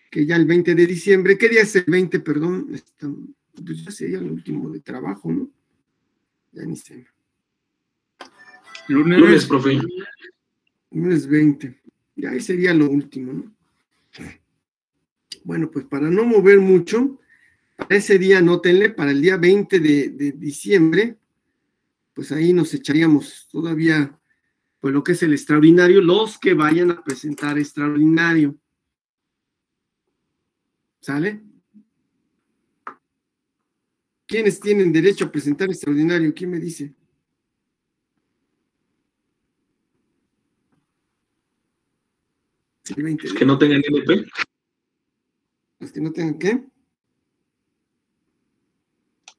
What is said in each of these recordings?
que ya el 20 de diciembre, ¿qué día es el 20, perdón? Pues ya sería el último de trabajo, ¿no? Ya ni sé. Lunes, profe. Lunes 20. Ya ahí sería lo último, ¿no? Bueno, pues para no mover mucho, para ese día anótenle, para el día 20 de diciembre, pues ahí nos echaríamos todavía, pues lo que es el extraordinario, los que vayan a presentar extraordinario. ¿Sale? ¿Quiénes tienen derecho a presentar extraordinario? ¿Quién me dice? Los que no tengan NP. ¿Los que no tengan qué?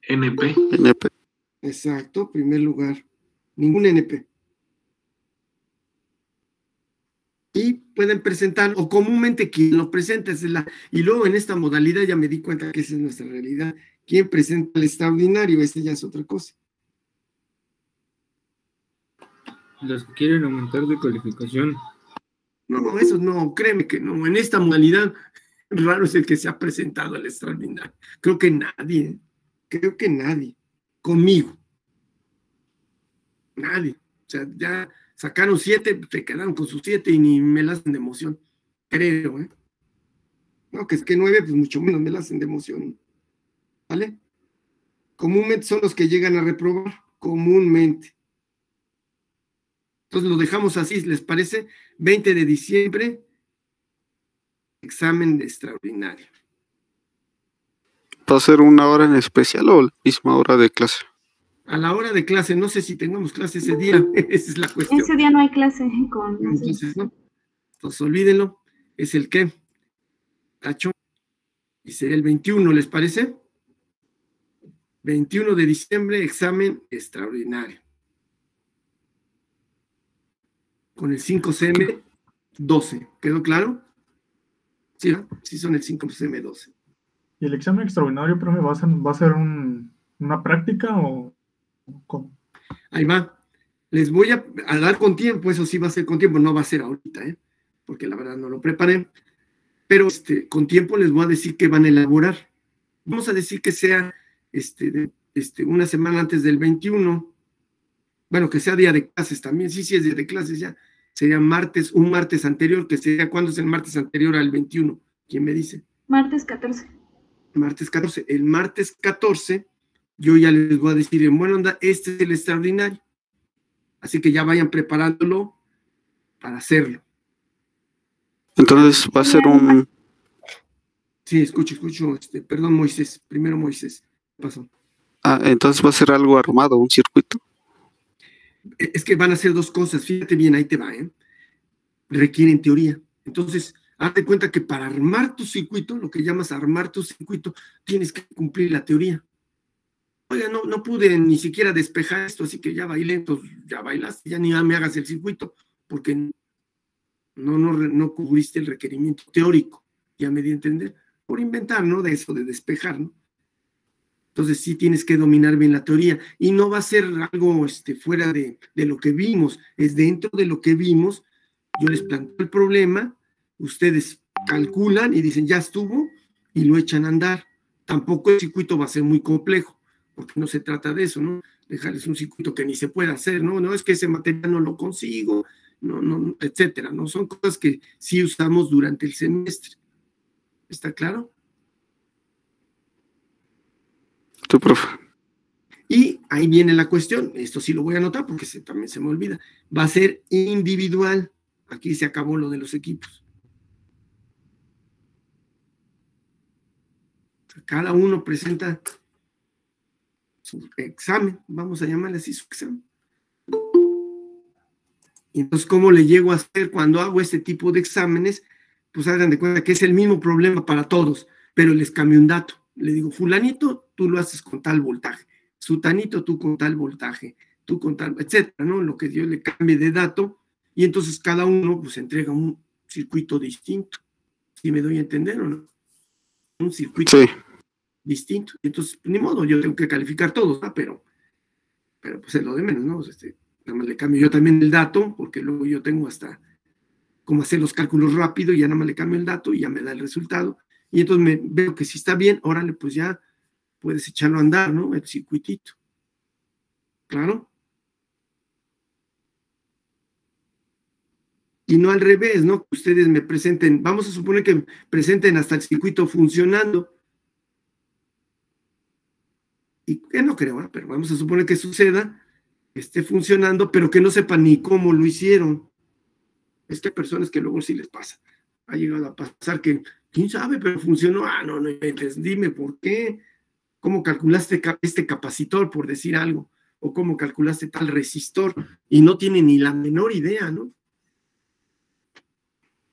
NP. Exacto, primer lugar. Ningún NP. Y pueden presentar, o comúnmente quien lo presenta es y luego en esta modalidad ya me di cuenta que esa es nuestra realidad. Quien presenta el extraordinario, este ya es otra cosa. Los que quieren aumentar de calificación. No, eso no, créeme que no. En esta modalidad, raro es el que se ha presentado al extraordinario. Creo que nadie. Conmigo. Nadie. O sea, ya sacaron 7, se quedaron con sus 7 y ni me la hacen de emoción. Creo, ¿eh? No, que es que 9, pues mucho menos me la hacen de emoción. ¿Vale? Comúnmente son los que llegan a reprobar. Comúnmente. Entonces lo dejamos así, ¿les parece? 20 de diciembre, examen extraordinario. ¿Va a ser una hora en especial o la misma hora de clase? A la hora de clase, no sé si tengamos clase ese día, esa es la cuestión. Ese día no hay clase con... Entonces, ¿no? Entonces, olvídenlo, es el ¿qué? Tacho, y sería el 21, ¿les parece? 21 de diciembre, examen extraordinario. Con el 5CM 12, ¿quedó claro? Sí, ¿no? Sí son el 5CM 12. ¿Y el examen extraordinario, profe, va a ser una práctica o cómo? Ahí va. Les voy a dar con tiempo, eso sí va a ser con tiempo, no va a ser ahorita, porque la verdad no lo preparé, pero con tiempo les voy a decir que van a elaborar. Vamos a decir que sea una semana antes del 21, bueno, que sea día de clases también, sí es día de clases ya, sería un martes anterior, que sería, ¿cuándo es el martes anterior al 21? ¿Quién me dice? Martes 14. Martes 14. El martes 14, yo ya les voy a decir, en buena onda, este es el extraordinario. Así que ya vayan preparándolo para hacerlo. Entonces va a ser un... Sí, escucho. Perdón, Moisés. Primero Moisés. ¿Qué pasó? Entonces va a ser algo armado, un circuito. Es que van a ser dos cosas. Fíjate bien, ahí te va, Requieren teoría. Entonces, haz de cuenta que para armar tu circuito, lo que llamas armar tu circuito, tienes que cumplir la teoría. Oiga, no pude ni siquiera despejar esto, así que ya bailé, entonces ya bailaste, ya ni me hagas el circuito, porque no cubriste el requerimiento teórico, ya me di a entender, por inventar, ¿no? De eso, de despejar, ¿no? Entonces sí tienes que dominar bien la teoría, y no va a ser algo fuera de lo que vimos, es dentro de lo que vimos. Yo les planteo el problema, ustedes calculan y dicen, ya estuvo, y lo echan a andar. Tampoco el circuito va a ser muy complejo, porque no se trata de eso, ¿no? Dejarles un circuito que ni se pueda hacer, ¿no? No es que ese material no lo consigo, no, etcétera, ¿no? Son cosas que sí usamos durante el semestre. ¿Está claro? Tu profe. Y ahí viene la cuestión, esto sí lo voy a anotar porque también se me olvida, va a ser individual. Aquí se acabó lo de los equipos. Cada uno presenta su examen, vamos a llamarle así su examen. Y entonces, ¿cómo le llego a hacer cuando hago este tipo de exámenes? Pues hagan de cuenta que es el mismo problema para todos, pero les cambio un dato. Le digo, fulanito, tú lo haces con tal voltaje. Sutanito, tú con tal voltaje. Tú con tal, etcétera, ¿no? Lo que yo le cambie de dato. Y entonces cada uno, pues, entrega un circuito distinto. ¿Sí me doy a entender o no? Un circuito distinto. Entonces, ni modo, yo tengo que calificar todos, ¿no? Pero pues es lo de menos, ¿no? Nada más le cambio yo también el dato, porque luego yo tengo hasta como hacer los cálculos rápido, y ya nada más le cambio el dato y ya me da el resultado. Y entonces veo que si está bien, órale, pues ya puedes echarlo a andar, ¿no? El circuitito. ¿Claro? Y no al revés, ¿no? Que ustedes me presenten, vamos a suponer que presenten hasta el circuito funcionando. Y que no creo, ¿eh? Pero vamos a suponer que suceda, que esté funcionando, pero que no sepan ni cómo lo hicieron. Es que hay personas que luego sí les pasa. Ha llegado a pasar que, ¿quién sabe? Pero funcionó. Ah, no, no inventes, dime por qué. ¿Cómo calculaste este capacitor, por decir algo? O cómo calculaste tal resistor, y no tiene ni la menor idea, ¿no?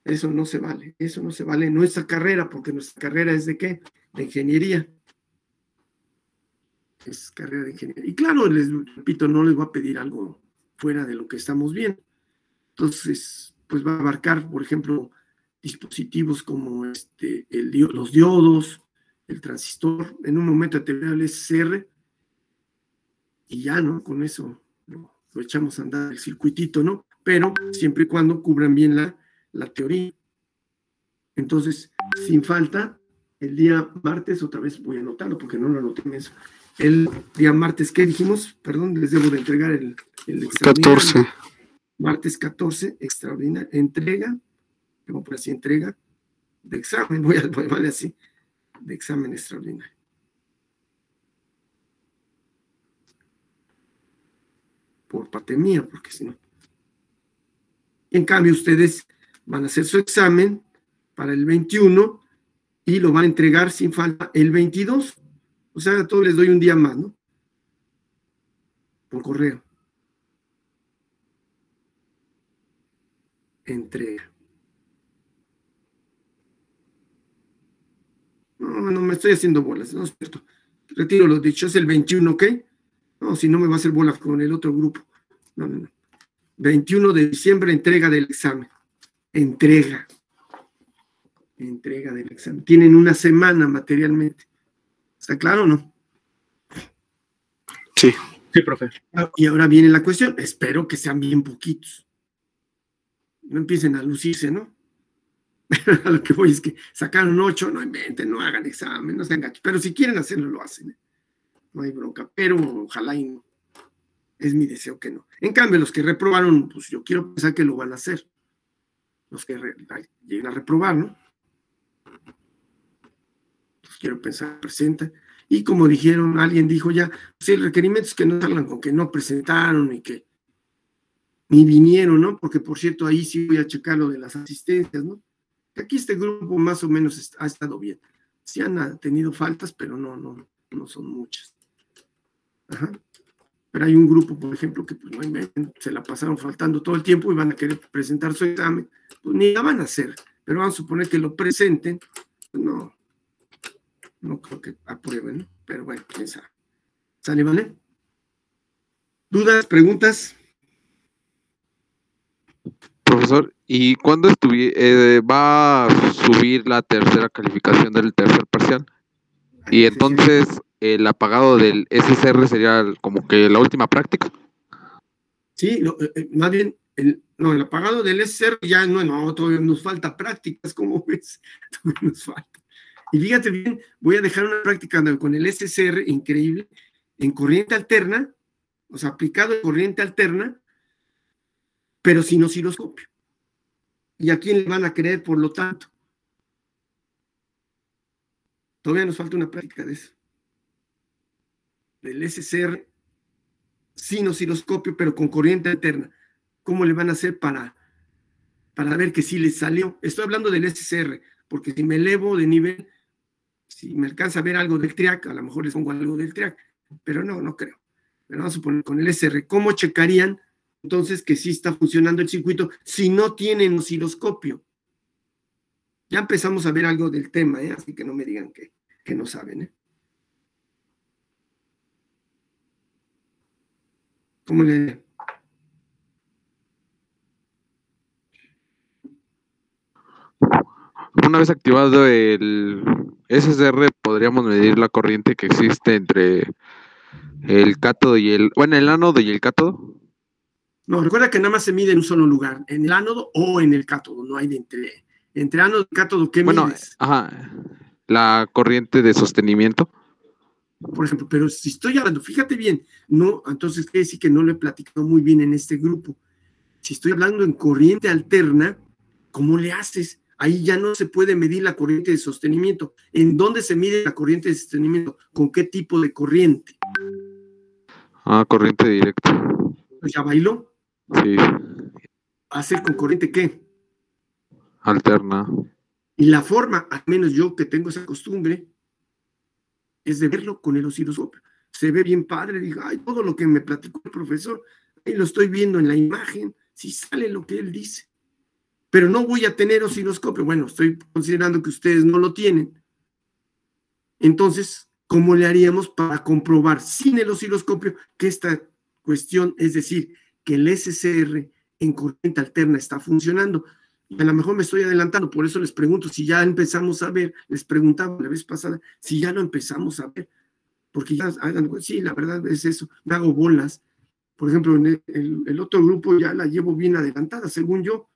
Eso no se vale en nuestra carrera, porque nuestra carrera es ¿de qué? De ingeniería. Es carrera de ingeniería. Y claro, les repito, no les voy a pedir algo fuera de lo que estamos viendo. Entonces, pues va a abarcar, por ejemplo, dispositivos como los diodos, el transistor. En un momento te veo el SCR, y ya, ¿no? Con eso lo echamos a andar el circuitito, ¿no? Pero siempre y cuando cubran bien la teoría. Entonces, sin falta, el día martes, otra vez voy a anotarlo porque no lo anoté en eso. El día martes, ¿qué dijimos? Perdón, les debo de entregar el 14. Martes 14, extraordinaria entrega, tengo por así, entrega de examen, voy a ponerle así, de examen extraordinario. Por parte mía, porque si no. En cambio, ustedes van a hacer su examen para el 21 y lo van a entregar sin falta el 22. O sea, a todos les doy un día más, ¿no? Por correo. Entrega. No me estoy haciendo bolas, no es cierto. Retiro lo dicho, es el 21, ¿ok? No, si no me va a hacer bolas con el otro grupo. No. 21 de diciembre, entrega del examen. Entrega del examen. Tienen una semana materialmente. ¿Está claro o no? Sí. Sí, profe. Y ahora viene la cuestión. Espero que sean bien poquitos. No empiecen a lucirse, ¿no? A lo que voy es que sacaron 8, no inventen, no hagan examen, no sean gachos. Pero si quieren hacerlo, lo hacen, ¿eh? No hay bronca. Pero ojalá y no. Es mi deseo que no. En cambio, los que reprobaron, pues yo quiero pensar que lo van a hacer. Los que lleguen a reprobar, ¿no? Pues quiero pensar, presenta. Y como dijeron, alguien dijo ya, pues el requerimiento es que no salgan con que no presentaron y que ni vinieron, ¿no? Porque, por cierto, ahí sí voy a checar lo de las asistencias, ¿no? Aquí este grupo más o menos ha estado bien. Sí han tenido faltas, pero no son muchas. Ajá. Pero hay un grupo, por ejemplo, que pues, se la pasaron faltando todo el tiempo y van a querer presentar su examen. Pues ni la van a hacer, pero vamos a suponer que lo presenten. Pues, no creo que aprueben, ¿no? Pero bueno, quién sabe. ¿Sale, vale? ¿Dudas, preguntas? Profesor, ¿y cuándo va a subir la tercera calificación del tercer parcial? Y entonces el apagado del SCR sería como que la última práctica. Sí, más bien, el apagado del SCR ya todavía nos falta prácticas, ¿cómo ves? Todavía nos falta. Y fíjate bien, voy a dejar una práctica con el SCR increíble, en corriente alterna, o sea, aplicado en corriente alterna, pero sin osciloscopio. ¿Y a quién le van a creer, por lo tanto? Todavía nos falta una práctica de eso. Del SCR sin osciloscopio, pero con corriente alterna. ¿Cómo le van a hacer para ver que sí les salió? Estoy hablando del SCR, porque si me elevo de nivel, si me alcanza a ver algo del TRIAC, a lo mejor les pongo algo del TRIAC, pero no creo. Pero vamos a poner con el SCR. ¿Cómo checarían entonces que sí está funcionando el circuito si no tienen osciloscopio? Ya empezamos a ver algo del tema, ¿eh? Así que no me digan que no saben, ¿eh? ¿Cómo le...? Una vez activado el SCR, podríamos medir la corriente que existe entre el cátodo y el ánodo y el cátodo. No, recuerda que nada más se mide en un solo lugar, en el ánodo o en el cátodo, no hay de entre ánodo y cátodo, ¿qué Bueno, mides? ajá, la corriente de sostenimiento. Por ejemplo, pero si estoy hablando, fíjate bien, no, entonces quiere decir que no lo he platicado muy bien en este grupo. Si estoy hablando en corriente alterna, ¿cómo le haces? Ahí ya no se puede medir la corriente de sostenimiento. ¿En dónde se mide la corriente de sostenimiento? ¿Con qué tipo de corriente? Ah, corriente directa. Pues ya bailó. Sí, ¿Va a ser con corriente qué? alterna. Y la forma, al menos yo que tengo esa costumbre, es de verlo con el osciloscopio. Se ve bien padre, digo, ay, todo lo que me platicó el profesor, ahí lo estoy viendo en la imagen, si sale lo que él dice. Pero no voy a tener osciloscopio. Bueno, estoy considerando que ustedes no lo tienen. Entonces, ¿cómo le haríamos para comprobar sin el osciloscopio que esta cuestión, es decir, que el SCR en corriente alterna está funcionando? Y a lo mejor me estoy adelantando, por eso les pregunto si ya empezamos a ver, les preguntaba la vez pasada, si ya lo empezamos a ver, porque ya hagan, sí, la verdad es eso, me hago bolas. Por ejemplo, en el otro grupo ya la llevo bien adelantada, según yo,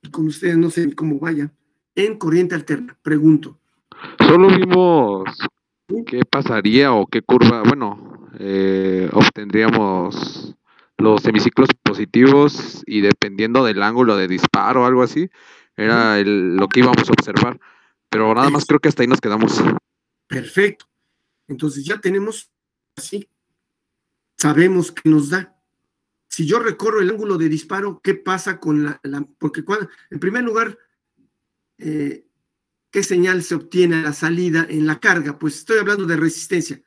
y con ustedes no sé cómo vaya. En corriente alterna, pregunto. Solo vimos qué pasaría o qué curva, bueno, obtendríamos los semiciclos positivos y dependiendo del ángulo de disparo o algo así, era lo que íbamos a observar. Pero nada más creo que hasta ahí nos quedamos. Perfecto. Entonces ya tenemos así, sabemos qué nos da. Si yo recorro el ángulo de disparo, ¿qué pasa con porque en primer lugar, ¿qué señal se obtiene a la salida en la carga? Pues estoy hablando de resistencia,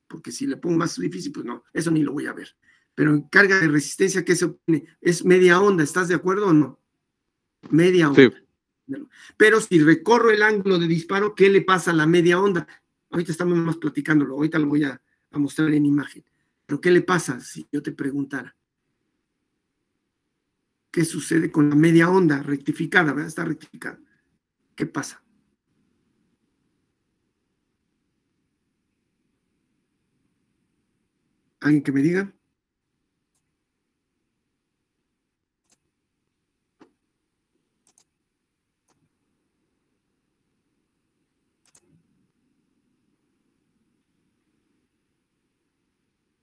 porque si le pongo más difícil, pues no, eso ni lo voy a ver. Pero en carga de resistencia, ¿qué se obtiene? Es media onda, ¿estás de acuerdo o no? Media onda. Sí. Pero si recorro el ángulo de disparo, ¿qué le pasa a la media onda? Ahorita estamos más platicándolo, ahorita lo voy a mostrar en imagen. Pero ¿qué le pasa si yo te preguntara? ¿Qué sucede con la media onda rectificada? ¿Verdad? Está rectificada. ¿Qué pasa? ¿Alguien que me diga?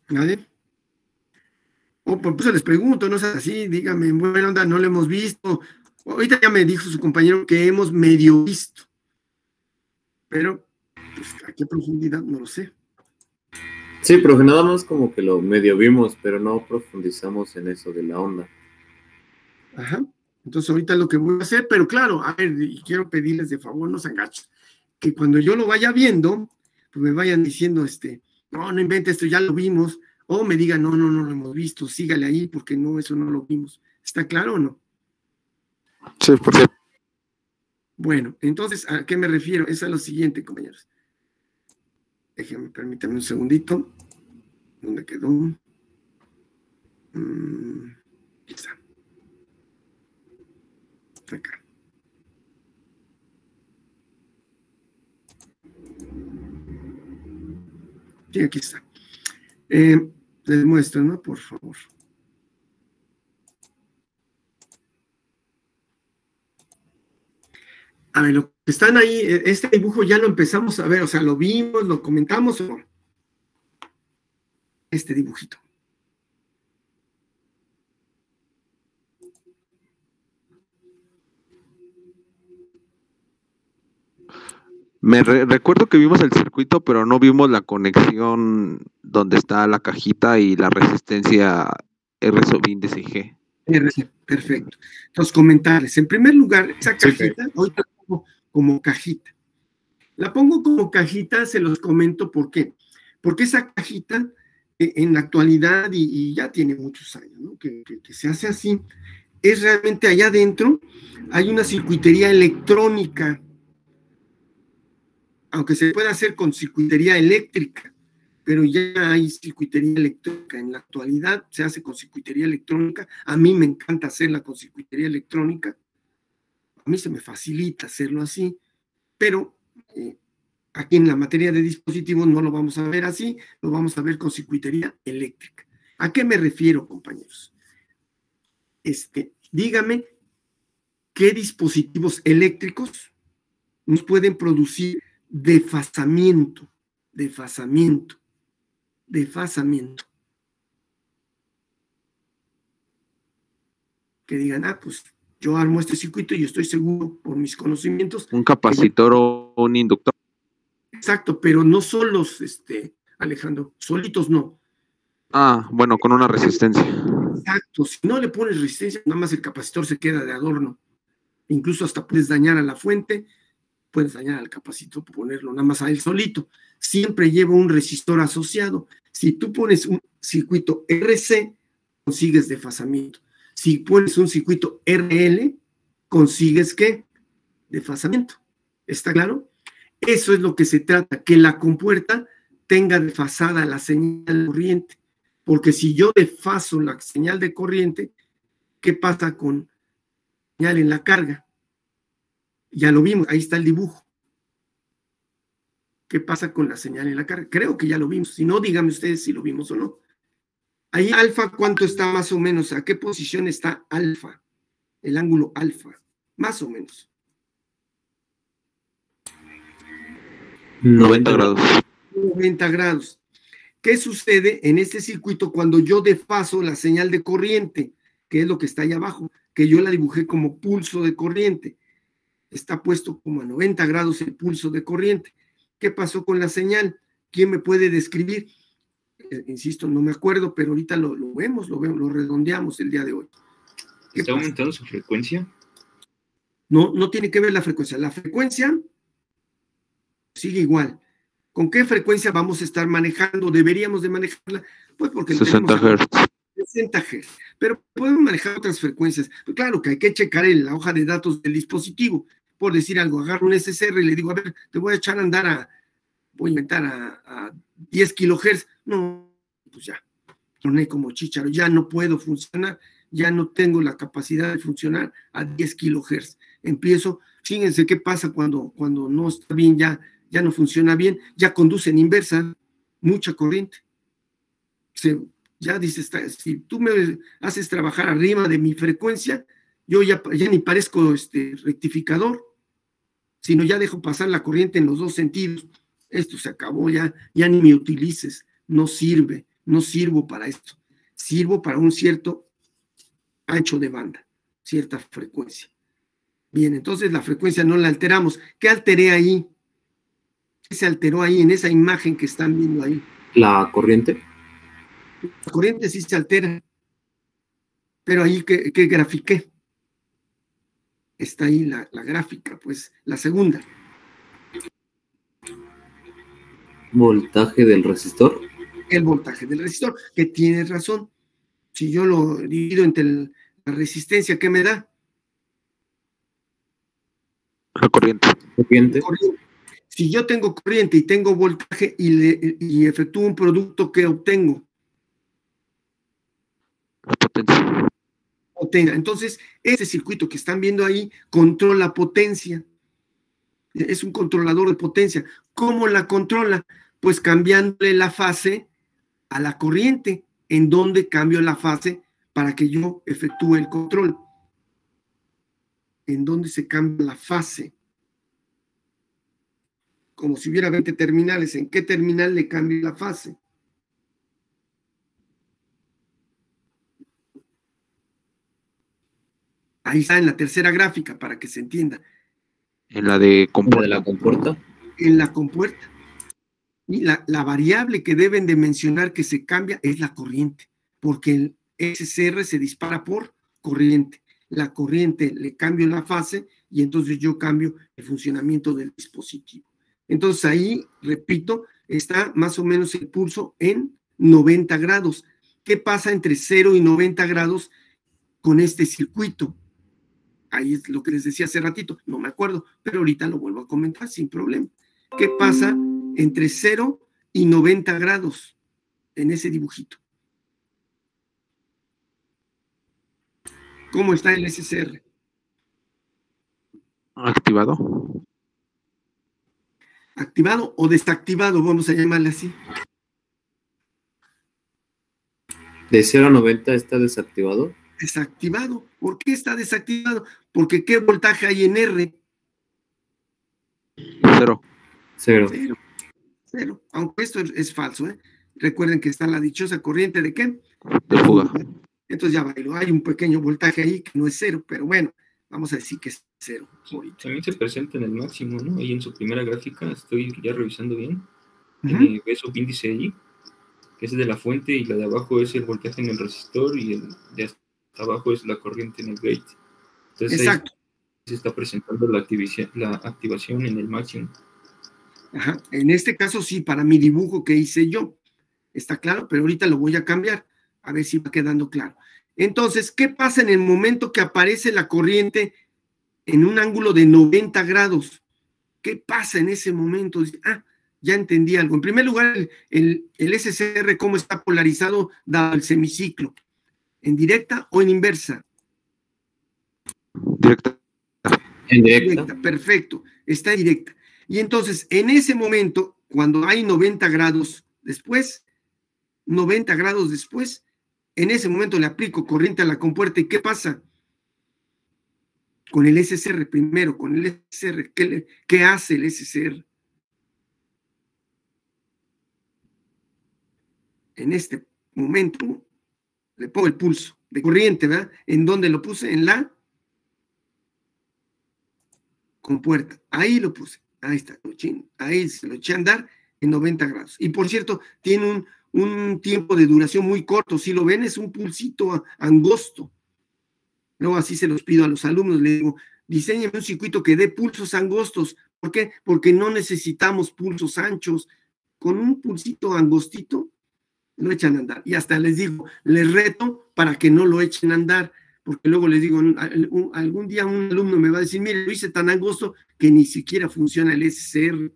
¿Nadie? Por eso les pregunto, no es así, dígame, buena onda, no lo hemos visto. Ahorita ya me dijo su compañero que hemos medio visto. Pero, pues, ¿a qué profundidad? No lo sé. Sí, profe, nada más como que lo medio vimos, pero no profundizamos en eso de la onda. Ajá. Entonces ahorita lo que voy a hacer, pero claro, a ver, y quiero pedirles de favor, no se enganchen, que cuando yo lo vaya viendo, pues me vayan diciendo, no invente esto, ya lo vimos, o me digan, no lo hemos visto, sígale ahí, porque no, eso no lo vimos. ¿Está claro o no? Sí, porque Bueno, entonces, ¿a qué me refiero? Es a lo siguiente, compañeros. Déjenme, permítanme un segundito. ¿Dónde quedó? Aquí está. Acá. Sí, aquí está. Les muestro, ¿no? Por favor. A ver, lo que están ahí, este dibujo ya lo empezamos a ver, o sea, lo vimos, lo comentamos, ¿o no? Este dibujito. Recuerdo que vimos el circuito, pero no vimos la conexión donde está la cajita y la resistencia R sub índice G. Perfecto. Entonces, comentarles. En primer lugar, esa cajita, hoy la pongo como cajita. La pongo como cajita, se los comento por qué. Porque esa cajita, en la actualidad, y ya tiene muchos años, ¿no? que se hace así, es realmente allá adentro, hay una circuitería electrónica, aunque se puede hacer con circuitería eléctrica, pero ya hay circuitería electrónica. En la actualidad se hace con circuitería electrónica. A mí me encanta hacerla con circuitería electrónica. A mí se me facilita hacerlo así, pero aquí en la materia de dispositivos no lo vamos a ver así, lo vamos a ver con circuitería eléctrica. ¿A qué me refiero, compañeros? dígame qué dispositivos eléctricos nos pueden producir desfasamiento. Que digan, pues yo armo este circuito y estoy seguro por mis conocimientos. Un capacitor o un inductor. Exacto, pero no solos, Alejandro, solitos no. Bueno, con una resistencia. Exacto, si no le pones resistencia, nada más el capacitor se queda de adorno. Incluso hasta puedes dañar a la fuente, puedes dañar al capacitor por ponerlo nada más a él solito. Siempre lleva un resistor asociado. Si tú pones un circuito RC, consigues desfasamiento. Si pones un circuito RL, consigues ¿qué? Desfasamiento. ¿Está claro? Eso es lo que se trata, que la compuerta tenga desfasada la señal de corriente. Porque si yo desfaso la señal de corriente, ¿qué pasa con señal en la carga? Ya lo vimos, ahí está el dibujo. ¿Qué pasa con la señal en la carga? Creo que ya lo vimos. Si no, díganme ustedes si lo vimos o no. Ahí alfa, ¿cuánto está más o menos? ¿A qué posición está alfa? El ángulo alfa, más o menos. 90 grados. 90 grados. ¿Qué sucede en este circuito cuando yo desfaso la señal de corriente? Que es lo que está ahí abajo, que yo la dibujé como pulso de corriente. Está puesto como a 90 grados el pulso de corriente. ¿Qué pasó con la señal? ¿Quién me puede describir? Insisto, no me acuerdo, pero ahorita lo vemos, lo redondeamos el día de hoy. ¿Está aumentando su frecuencia? No tiene que ver la frecuencia. La frecuencia sigue igual. ¿Con qué frecuencia vamos a estar manejando? ¿Deberíamos de manejarla? Pues porque 60 Hz. 60 Hz. Pero podemos manejar otras frecuencias. Pues claro que hay que checar en la hoja de datos del dispositivo. Por decir algo, agarro un SSR y le digo, a ver, te voy a echar a andar voy a inventar a 10 kilohertz. No, pues ya, troné como chícharo, ya no puedo funcionar, ya no tengo la capacidad de funcionar a 10 kilohertz. Empiezo, fíjense qué pasa cuando no está bien, ya no funciona bien, ya conduce en inversa, mucha corriente. Ya dices, si tú me haces trabajar arriba de mi frecuencia, yo ya ni parezco rectificador, sino ya dejo pasar la corriente en los dos sentidos. Esto se acabó, ya ni me utilices, no sirvo para esto, sirvo para un cierto ancho de banda, cierta frecuencia. Bien, entonces la frecuencia no la alteramos. ¿Qué alteré ahí? ¿Qué se alteró ahí en esa imagen que están viendo ahí? ¿La corriente? La corriente sí se altera, pero ahí que grafiqué. Está ahí la gráfica, pues la segunda. ¿Voltaje del resistor? El voltaje del resistor, que tienes razón. Si yo lo divido entre la resistencia, ¿qué me da? La corriente. ¿Corriente? Si yo tengo corriente y tengo voltaje y efectúo un producto, ¿qué obtengo? La potencia. Entonces, ese circuito que están viendo ahí controla potencia. Es un controlador de potencia. ¿Cómo la controla? Pues cambiándole la fase a la corriente. ¿En dónde cambio la fase para que yo efectúe el control? ¿En dónde se cambia la fase? Como si hubiera 20 terminales. ¿En qué terminal le cambio la fase? Ahí está en la tercera gráfica para que se entienda. En la de compuerta. ¿De la compuerta? En la compuerta. Y la variable que deben de mencionar que se cambia es la corriente, porque el SCR se dispara por corriente. La corriente le cambio la fase y entonces yo cambio el funcionamiento del dispositivo. Entonces ahí, repito, está más o menos el pulso en 90 grados. ¿Qué pasa entre 0 y 90 grados con este circuito? Ahí es lo que les decía hace ratito, no me acuerdo, pero ahorita lo vuelvo a comentar sin problema. ¿Qué pasa entre 0 y 90 grados en ese dibujito? ¿Cómo está el SCR? Activado. ¿Activado o desactivado? Vamos a llamarle así. ¿De 0 a 90 está desactivado? desactivado. ¿Por qué está desactivado? Porque ¿qué voltaje hay en R? 0. Cero. Cero. Aunque esto es falso, ¿eh? Recuerden que está la dichosa corriente de ¿qué? De fuga. Entonces ya bailo. Hay un pequeño voltaje ahí que no es cero, pero bueno, vamos a decir que es cero. Ahorita. También se presenta en el máximo, ¿no? Ahí en su primera gráfica, estoy ya revisando bien. Ujú. Tiene ve subíndice allí, que es de la fuente, y la de abajo es el voltaje en el resistor, y el de hasta abajo es la corriente en el gate. Entonces Exacto. ahí se está presentando la activación en el máximo. Ajá. En este caso sí, para mi dibujo que hice yo. Está claro, pero ahorita lo voy a cambiar. A ver si va quedando claro. Entonces, ¿qué pasa en el momento que aparece la corriente en un ángulo de 90 grados? ¿Qué pasa en ese momento? Ya entendí algo. En primer lugar, el SCR, ¿cómo está polarizado dado el semiciclo? ¿En directa o en inversa? Directa. En directa. Perfecto, está en directa. Y entonces, en ese momento, cuando hay 90 grados después, en ese momento le aplico corriente a la compuerta. ¿Y qué pasa? Con el SCR primero, con el SCR, ¿qué hace el SCR? En este momento le pongo el pulso de corriente, ¿verdad? ¿En dónde lo puse? En la compuerta. Ahí lo puse. Ahí está. Ahí se lo eché a andar en 90 grados. Y por cierto, tiene un tiempo de duración muy corto. Si lo ven, es un pulsito angosto. Luego así se los pido a los alumnos. Les digo, diseñen un circuito que dé pulsos angostos. ¿Por qué? Porque no necesitamos pulsos anchos. Con un pulsito angostito lo echan a andar. Y hasta les digo, les reto para que no lo echen a andar. Porque luego les digo, algún día un alumno me va a decir, mire, lo hice tan angosto que ni siquiera funciona el SCR.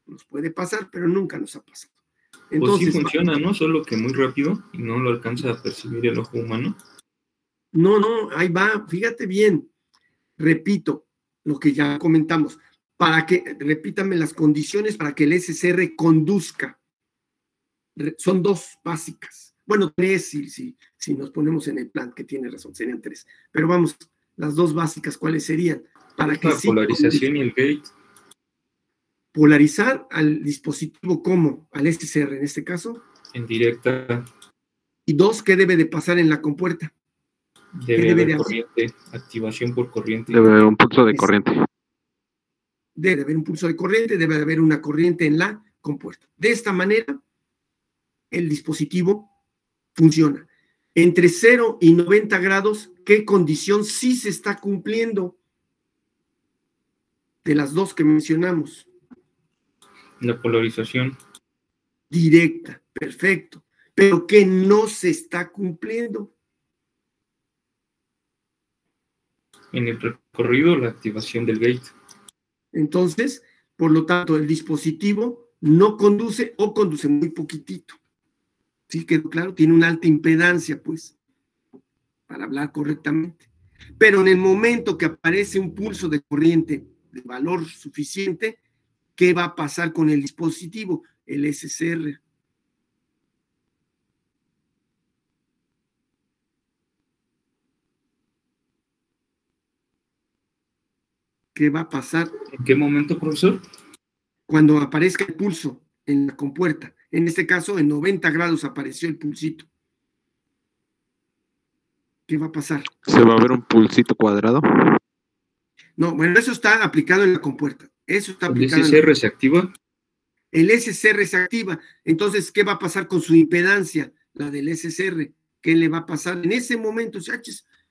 Nos puede pasar, pero nunca nos ha pasado. Entonces, Pues sí funciona, ¿no? Solo que muy rápido y no lo alcanza a percibir el ojo humano. No, ahí va, fíjate bien. Repito lo que ya comentamos. Repítame las condiciones para que el SCR conduzca. Son dos básicas. Bueno, tres, si nos ponemos en el plan, que tiene razón, serían tres. Pero vamos, las dos básicas, ¿cuáles serían? Para que La polarización y el gate. Polarizar al dispositivo como, al SCR en este caso. En directa. Y dos, ¿qué debe de pasar en la compuerta? Debe haber corriente, activación por corriente. Debe haber un pulso de corriente. Debe haber un pulso de corriente, debe haber una corriente en la compuerta. De esta manera, el dispositivo funciona. Entre 0 y 90 grados, ¿qué condición sí se está cumpliendo? De las dos que mencionamos. La polarización. Directa, perfecto. Pero ¿qué no se está cumpliendo? En el recorrido, la activación del gate. Entonces, por lo tanto, el dispositivo no conduce o conduce muy poquitito. ¿Sí quedó claro? Tiene una alta impedancia, pues, para hablar correctamente. Pero en el momento que aparece un pulso de corriente de valor suficiente, ¿qué va a pasar con el dispositivo? El SCR. ¿Qué va a pasar? ¿En qué momento, profesor? Cuando aparezca el pulso en la compuerta. En este caso, en 90 grados apareció el pulsito. ¿Qué va a pasar? ¿Se va a ver un pulsito cuadrado? No, bueno, eso está aplicado en la compuerta. Eso está aplicado. ¿El SCR se activa? El SCR se activa. Entonces, ¿qué va a pasar con su impedancia? La del SCR. ¿Qué le va a pasar? En ese momento,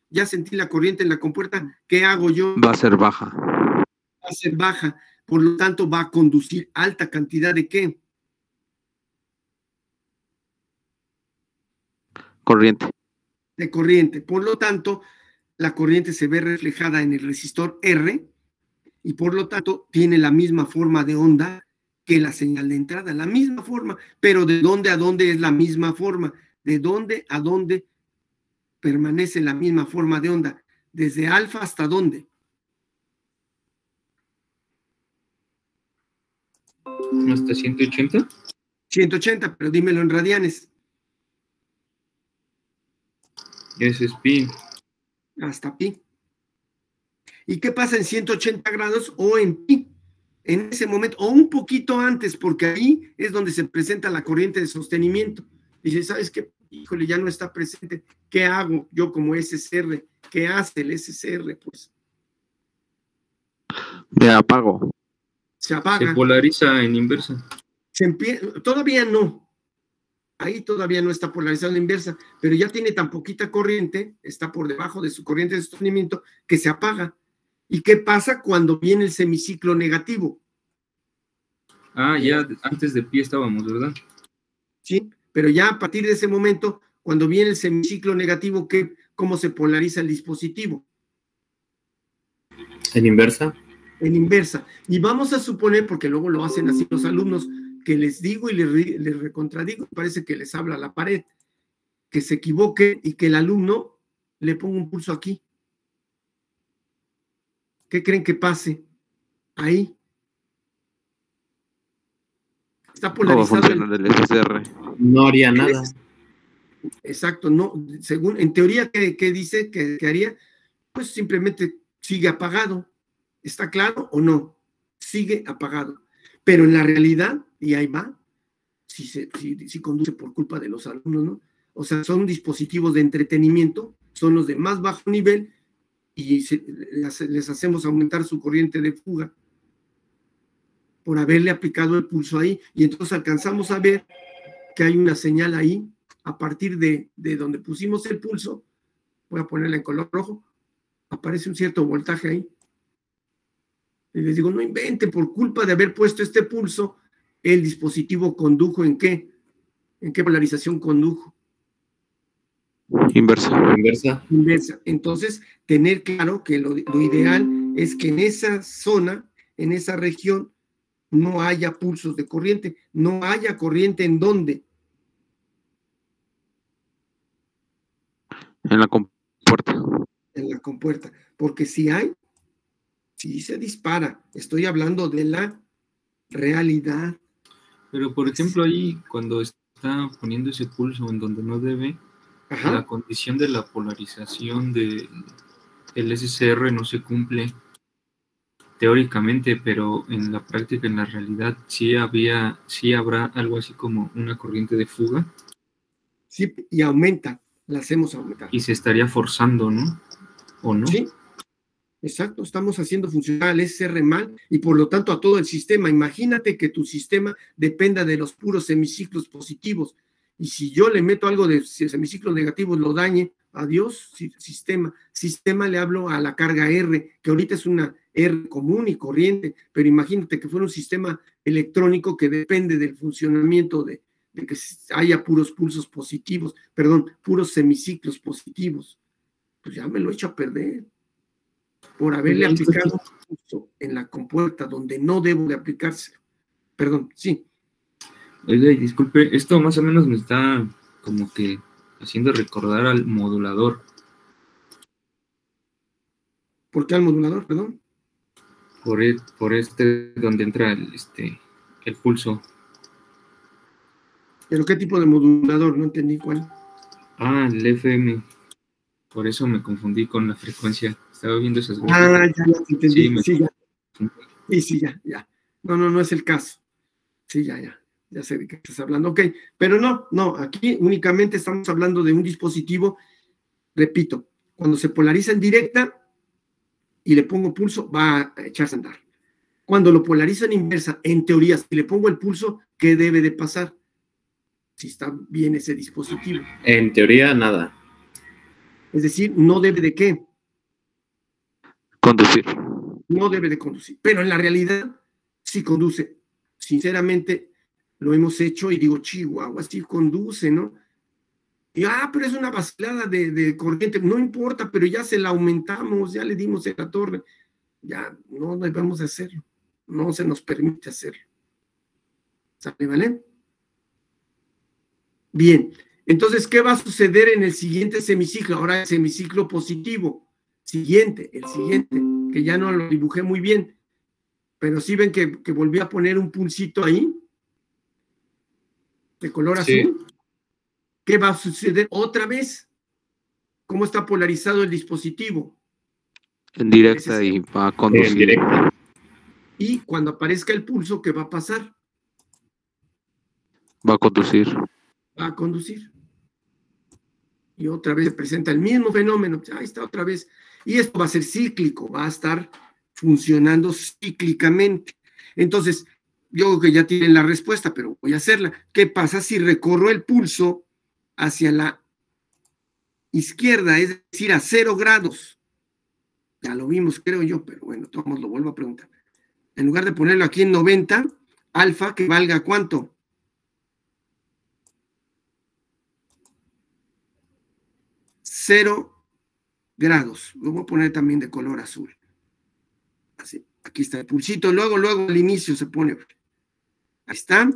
ya sentí la corriente en la compuerta. ¿Qué hago yo? Va a ser baja. Va a ser baja. Por lo tanto, va a conducir alta cantidad de ¿qué? Corriente. De corriente. Por lo tanto, la corriente se ve reflejada en el resistor R y por lo tanto tiene la misma forma de onda que la señal de entrada, la misma forma, pero de dónde a dónde es la misma forma, de dónde a dónde permanece la misma forma de onda, desde alfa hasta dónde. ¿Hasta 180? 180, pero dímelo en radianes. Ese es pi. Hasta pi. ¿Y qué pasa en 180 grados o en pi? En ese momento, o un poquito antes, porque ahí es donde se presenta la corriente de sostenimiento. Dice, ¿sabes qué? Híjole, ya no está presente. ¿Qué hago yo como SSR? ¿Qué hace el SSR? Pues Me apago. se apaga. Se polariza en inversa. Todavía no. Ahí todavía no está polarizado en inversa, pero ya tiene tan poquita corriente, está por debajo de su corriente de sostenimiento, que se apaga. ¿Y qué pasa cuando viene el semiciclo negativo? Ah, ya antes de pi estábamos, ¿verdad? Sí, pero ya a partir de ese momento, cuando viene el semiciclo negativo, ¿cómo se polariza el dispositivo? ¿En inversa? En inversa. Y vamos a suponer, porque luego lo hacen así los alumnos, que les digo y les recontradigo, parece que les habla a la pared, que se equivoque y que el alumno le ponga un pulso aquí. ¿Qué creen que pase ahí? Está No va a polarizado. funcionar el SSR. No haría nada. Exacto, no, según, en teoría, ¿qué dice que haría? Pues simplemente sigue apagado. ¿Está claro o no? Sigue apagado. Pero en la realidad, y ahí va, si conduce por culpa de los alumnos, ¿no? O sea, son dispositivos de entretenimiento, son los de más bajo nivel, y les hacemos aumentar su corriente de fuga por haberle aplicado el pulso ahí, y entonces alcanzamos a ver que hay una señal ahí, a partir de donde pusimos el pulso, voy a ponerla en color rojo, aparece un cierto voltaje ahí. Y les digo, no inventen, por culpa de haber puesto este pulso, el dispositivo condujo ¿en qué? ¿En qué polarización condujo? Inversa. Inversa. Inversa. Entonces, tener claro que lo ideal es que en esa zona, en esa región, no haya pulsos de corriente, no haya corriente ¿en dónde? En la compuerta. En la compuerta, porque si hay, si se dispara, estoy hablando de la realidad. Pero, por ejemplo, ahí, cuando está poniendo ese pulso en donde no debe, Ajá. la condición de la polarización del SSR no se cumple teóricamente, pero en la práctica, en la realidad, sí habrá algo así como una corriente de fuga. Sí, y aumenta, la hacemos aumentar. Y se estaría forzando, ¿no? ¿O no? Sí, exacto, estamos haciendo funcionar al SR mal y por lo tanto a todo el sistema. Imagínate que tu sistema dependa de los puros semiciclos positivos y si yo le meto algo de semiciclos negativos lo dañe, adiós sistema. Sistema le hablo a la carga R, que ahorita es una R común y corriente, pero imagínate que fuera un sistema electrónico que depende del funcionamiento de que haya puros pulsos positivos, perdón, puros semiciclos positivos. Pues ya me lo he hecho a perder por haberle aplicado un pulso en la compuerta donde no debo de aplicárselo. Perdón, sí. Oiga, y disculpe, esto más o menos me está como que haciendo recordar al modulador. ¿Por qué al modulador, perdón? Por donde entra el pulso. ¿Pero qué tipo de modulador? No entendí cuál. Ah, el FM. Por eso me confundí con la frecuencia. Estaba viendo esas Ah, ya entendí. Sí, Sí, ya. No es el caso. Sí, ya sé de qué estás hablando. Ok, pero no, aquí únicamente estamos hablando de un dispositivo, repito, cuando se polariza en directa y le pongo pulso, va a echarse a andar. Cuando lo polarizo en inversa, en teoría, si le pongo el pulso, ¿qué debe de pasar? Si está bien ese dispositivo. En teoría, nada. Es decir, no debe de ¿qué? Conducir. No debe de conducir. Pero en la realidad, sí conduce. Sinceramente, lo hemos hecho y digo, Chihuahua, sí conduce, ¿no? Y, pero es una vacilada de corriente. No importa, pero ya se la aumentamos, ya le dimos en la torre. Ya no debemos de hacerlo. No se nos permite hacerlo. ¿Sale, vale? Bien. Entonces, ¿qué va a suceder en el siguiente semiciclo? Ahora el semiciclo positivo. El siguiente, que ya no lo dibujé muy bien, pero sí ven que volví a poner un pulsito ahí, de color azul. ¿Qué va a suceder otra vez? ¿Cómo está polarizado el dispositivo? En directa y va a En conducir. directa. Y cuando aparezca el pulso, ¿qué va a pasar? Va a conducir. Va a conducir. Y otra vez se presenta el mismo fenómeno. Ahí está otra vez. Y esto va a ser cíclico, va a estar funcionando cíclicamente. Entonces, yo creo que ya tienen la respuesta, pero voy a hacerla. ¿Qué pasa si recorro el pulso hacia la izquierda, es decir, a 0 grados? Ya lo vimos, creo yo, pero bueno, todos lo vuelvo a preguntar. En lugar de ponerlo aquí en 90, alfa, que valga ¿cuánto? 0 grados. Lo voy a poner también de color azul. Así, aquí está el pulsito. Luego al inicio se pone. Ahí está.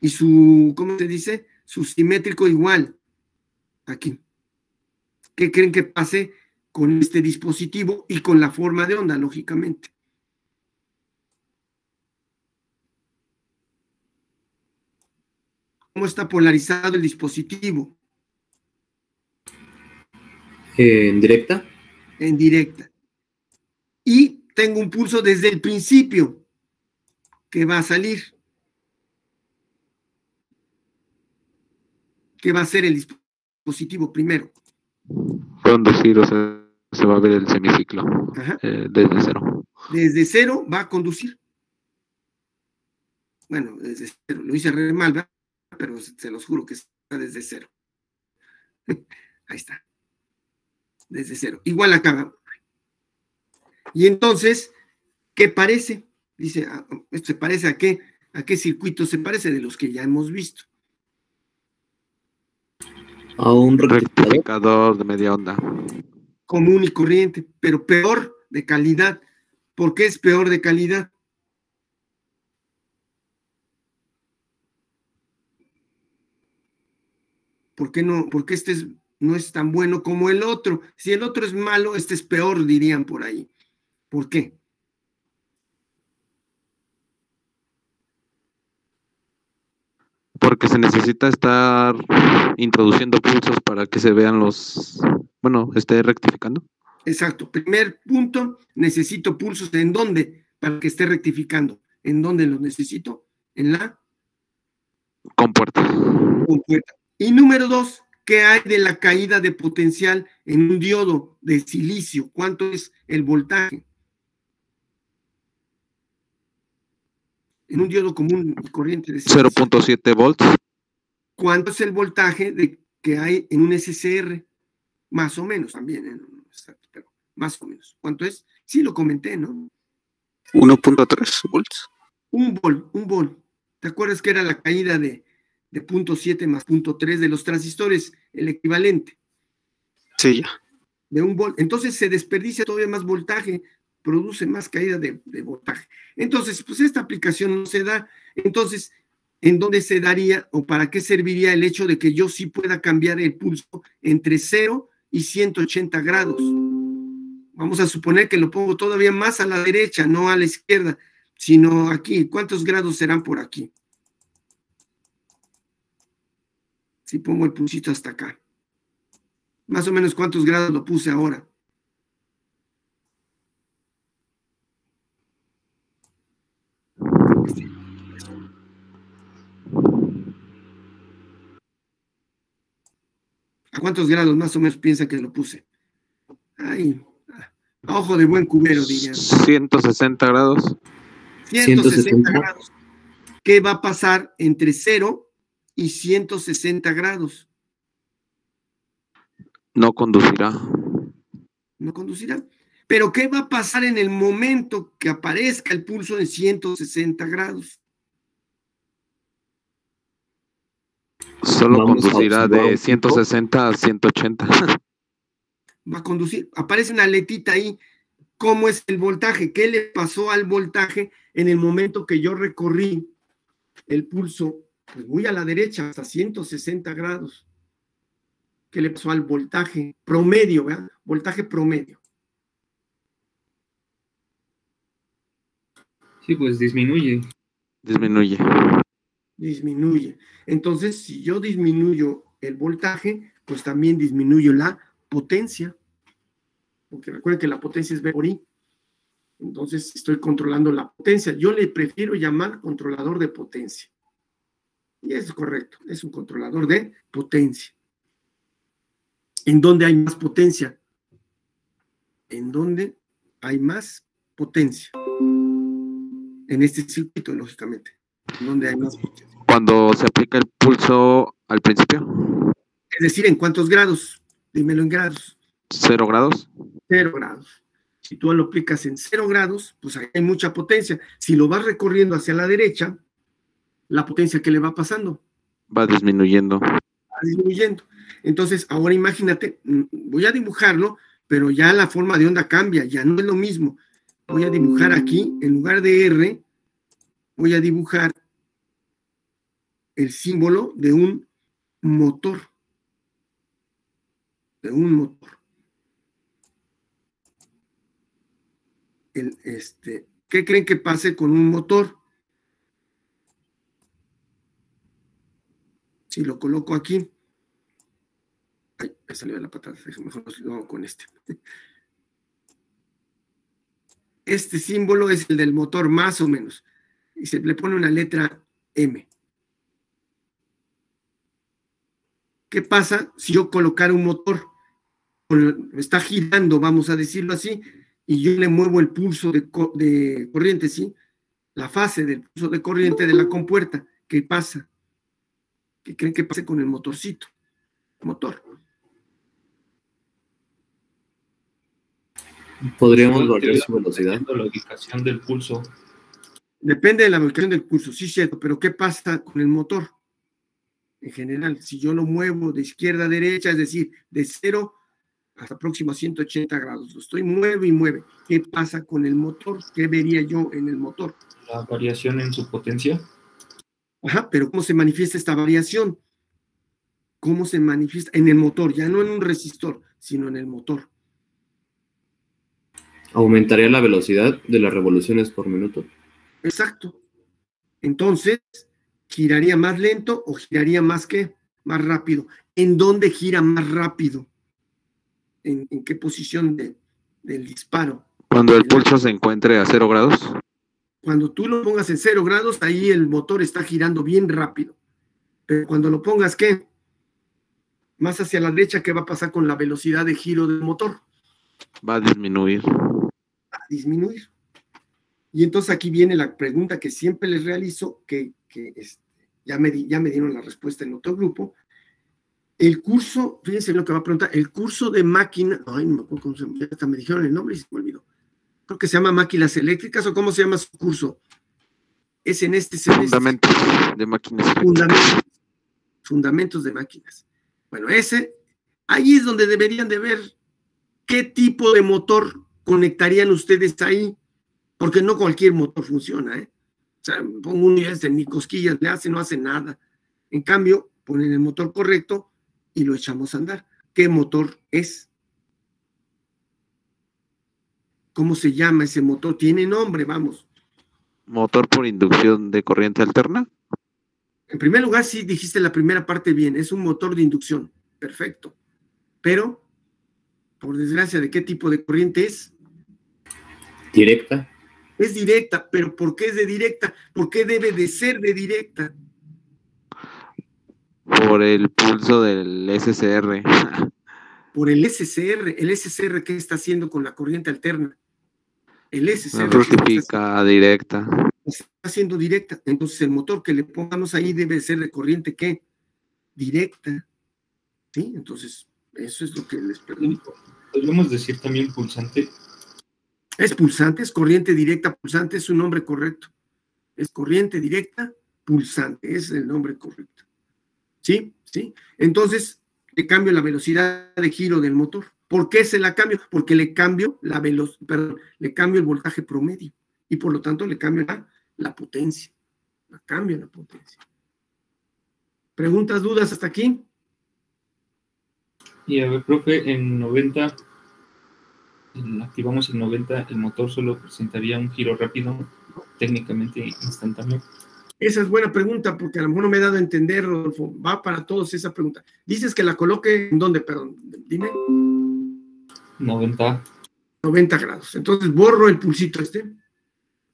Y su, ¿cómo se dice? Su simétrico igual. Aquí. ¿Qué creen que pase con este dispositivo y con la forma de onda, lógicamente? ¿Cómo está polarizado el dispositivo? En directa. En directa. Y tengo un pulso desde el principio que va a salir. ¿Qué va a hacer el dispositivo primero? Conducir, o sea, se va a ver el semiciclo Ajá. desde 0. Desde 0 va a conducir. Bueno, desde 0. Lo hice re mal, ¿verdad? Pero se los juro que está desde 0. Ahí está. Desde 0. Igual acá. Y entonces, ¿qué parece? Dice, ¿esto se parece a qué? ¿A qué circuito se parece de los que ya hemos visto? A un rectificador. Rectificador de media onda. Común y corriente, pero peor de calidad. ¿Por qué es peor de calidad? ¿Por qué no? Porque no es tan bueno como el otro. Si el otro es malo, este es peor, dirían por ahí. ¿Por qué? Porque se necesita estar introduciendo pulsos para que se vean esté rectificando. Exacto. Primer punto, necesito pulsos. ¿En dónde? Para que esté rectificando. ¿En dónde los necesito? En la Compuerta. compuerta. Y número 2, ¿qué hay de la caída de potencial en un diodo de silicio? ¿Cuánto es el voltaje? En un diodo común y corriente de silicio. 0.7 volts. ¿Cuánto es el voltaje que hay en un SCR? Más o menos también, no exacto, pero más o menos. ¿Cuánto es? Sí, lo comenté, ¿no? 1.3 volts. Un volt. ¿Te acuerdas que era la caída de 0.7 más 0.3 de los transistores, el equivalente? Sí, ya. De un volt. Entonces se desperdicia todavía más voltaje, produce más caída de voltaje. Entonces, pues esta aplicación no se da. Entonces, ¿en dónde se daría o para qué serviría el hecho de que yo sí pueda cambiar el pulso entre 0 y 180 grados? Vamos a suponer que lo pongo todavía más a la derecha, no a la izquierda, sino aquí. ¿Cuántos grados serán por aquí? Si pongo el pulsito hasta acá. Más o menos, ¿cuántos grados lo puse ahora? ¿A cuántos grados más o menos piensan que lo puse? Ay, a ojo de buen cubero, dirían. 160 grados. 160 grados. ¿Qué va a pasar entre 0 y 160 grados? No conducirá. No conducirá. Pero ¿qué va a pasar en el momento que aparezca el pulso en 160 grados? Solo conducirá de 160 a 180. Va a conducir. Aparece una letita ahí. ¿Cómo es el voltaje? ¿Qué le pasó al voltaje en el momento que yo recorrí el pulso? Pues voy a la derecha hasta 160 grados. ¿Qué le pasó al voltaje promedio? ¿Verdad? Voltaje promedio. Sí, pues disminuye. Disminuye. Disminuye. Entonces, si yo disminuyo el voltaje, pues también disminuyo la potencia, porque recuerden que la potencia es V por I. Entonces estoy controlando la potencia. Yo le prefiero llamar controlador de potencia. Y es correcto, es un controlador de potencia. ¿En dónde hay más potencia? ¿En dónde hay más potencia? En este circuito, lógicamente. ¿En dónde hay más potencia? Cuando se aplica el pulso al principio, Es decir, ¿en cuántos grados? Dímelo en grados. 0 grados. 0 grados. Si tú lo aplicas en 0 grados, pues ahí hay mucha potencia. Si lo vas recorriendo hacia la derecha, la potencia que le va pasando Va disminuyendo. va disminuyendo. Entonces, ahora imagínate, voy a dibujarlo, pero ya la forma de onda cambia, ya no es lo mismo. Voy a dibujar aquí, en lugar de R, voy a dibujar el símbolo de un motor. De un motor. ¿Qué creen que pase con un motor? Si lo coloco aquí. Ay, me salió de la patada. Mejor lo hago con este. Este símbolo es el del motor, más o menos. Y se le pone una letra M. ¿Qué pasa si yo colocara un motor? Está girando, vamos a decirlo así, y yo le muevo el pulso de corriente, ¿sí? La fase del pulso de corriente de la compuerta. ¿Qué pasa? ¿Qué creen que pase con el motorcito? Motor. Podríamos variar su velocidad. La ubicación del pulso. Depende de la ubicación del pulso, sí, cierto, pero ¿qué pasa con el motor? En general, si yo lo muevo de izquierda a derecha, es decir, de 0 hasta próximo a 180 grados, lo estoy mueve y mueve. ¿Qué pasa con el motor? ¿Qué vería yo en el motor? La variación en su potencia. Ajá, pero ¿cómo se manifiesta esta variación? ¿Cómo se manifiesta? En el motor, ya no en un resistor, sino en el motor. Aumentaría la velocidad de las revoluciones por minuto. Exacto. Entonces, ¿giraría más lento o giraría más qué? Más rápido. ¿En dónde gira más rápido? ¿En qué posición del disparo? Cuando el pulso se encuentre a 0 grados. Cuando tú lo pongas en 0 grados, ahí el motor está girando bien rápido. Pero cuando lo pongas, ¿qué? Más hacia la derecha, ¿qué va a pasar con la velocidad de giro del motor? Va a disminuir. Va a disminuir. Y entonces aquí viene la pregunta que siempre les realizo, que ya me dieron la respuesta en otro grupo. El curso, fíjense lo que va a preguntar, el curso de máquina, ay, no me acuerdo cómo se llama, hasta me dijeron el nombre y se me olvidó. Creo que se llama máquinas eléctricas, o cómo se llama su curso. Es en este semestre. Fundamentos de máquinas. Fundamentos de máquinas. Bueno, ahí es donde deberían de ver qué tipo de motor conectarían ustedes ahí, porque no cualquier motor funciona, ¿eh? O sea, pongo un ni cosquillas le hace, no hace nada. En cambio, ponen el motor correcto y lo echamos a andar. ¿Qué motor es? ¿Cómo se llama ese motor? Tiene nombre, vamos. Motor por inducción de corriente alterna. En primer lugar, sí dijiste la primera parte bien, es un motor de inducción, perfecto. Pero, por desgracia, ¿de qué tipo de corriente es? Directa. Es directa, pero ¿por qué es de directa? ¿Por qué debe de ser de directa? Por el pulso del SCR. Por el SCR. ¿El SCR qué está haciendo con la corriente alterna? El SCR Fructifica directa. está haciendo directa. Entonces el motor que le pongamos ahí debe ser de corriente ¿qué? Directa. ¿Sí? Entonces, eso es lo que les pregunto. Podríamos decir también pulsante. Es pulsante, es corriente directa pulsante, es su nombre correcto. Es corriente directa pulsante, es el nombre correcto. ¿Sí? ¿Sí? Entonces, le cambio la velocidad de giro del motor. ¿Por qué se la cambio? Porque le cambio le cambio el voltaje promedio y por lo tanto le cambio la potencia. La cambio la potencia. ¿Preguntas, dudas hasta aquí? Y a ver, profe, en 90, activamos el 90, el motor solo presentaría un giro rápido, técnicamente instantáneo. Esa es buena pregunta, porque a lo mejor no me he dado a entender, Rodolfo. Va para todos esa pregunta. Dices que la coloque en dónde, perdón, dime. 90. 90 grados. Entonces borro el pulsito este.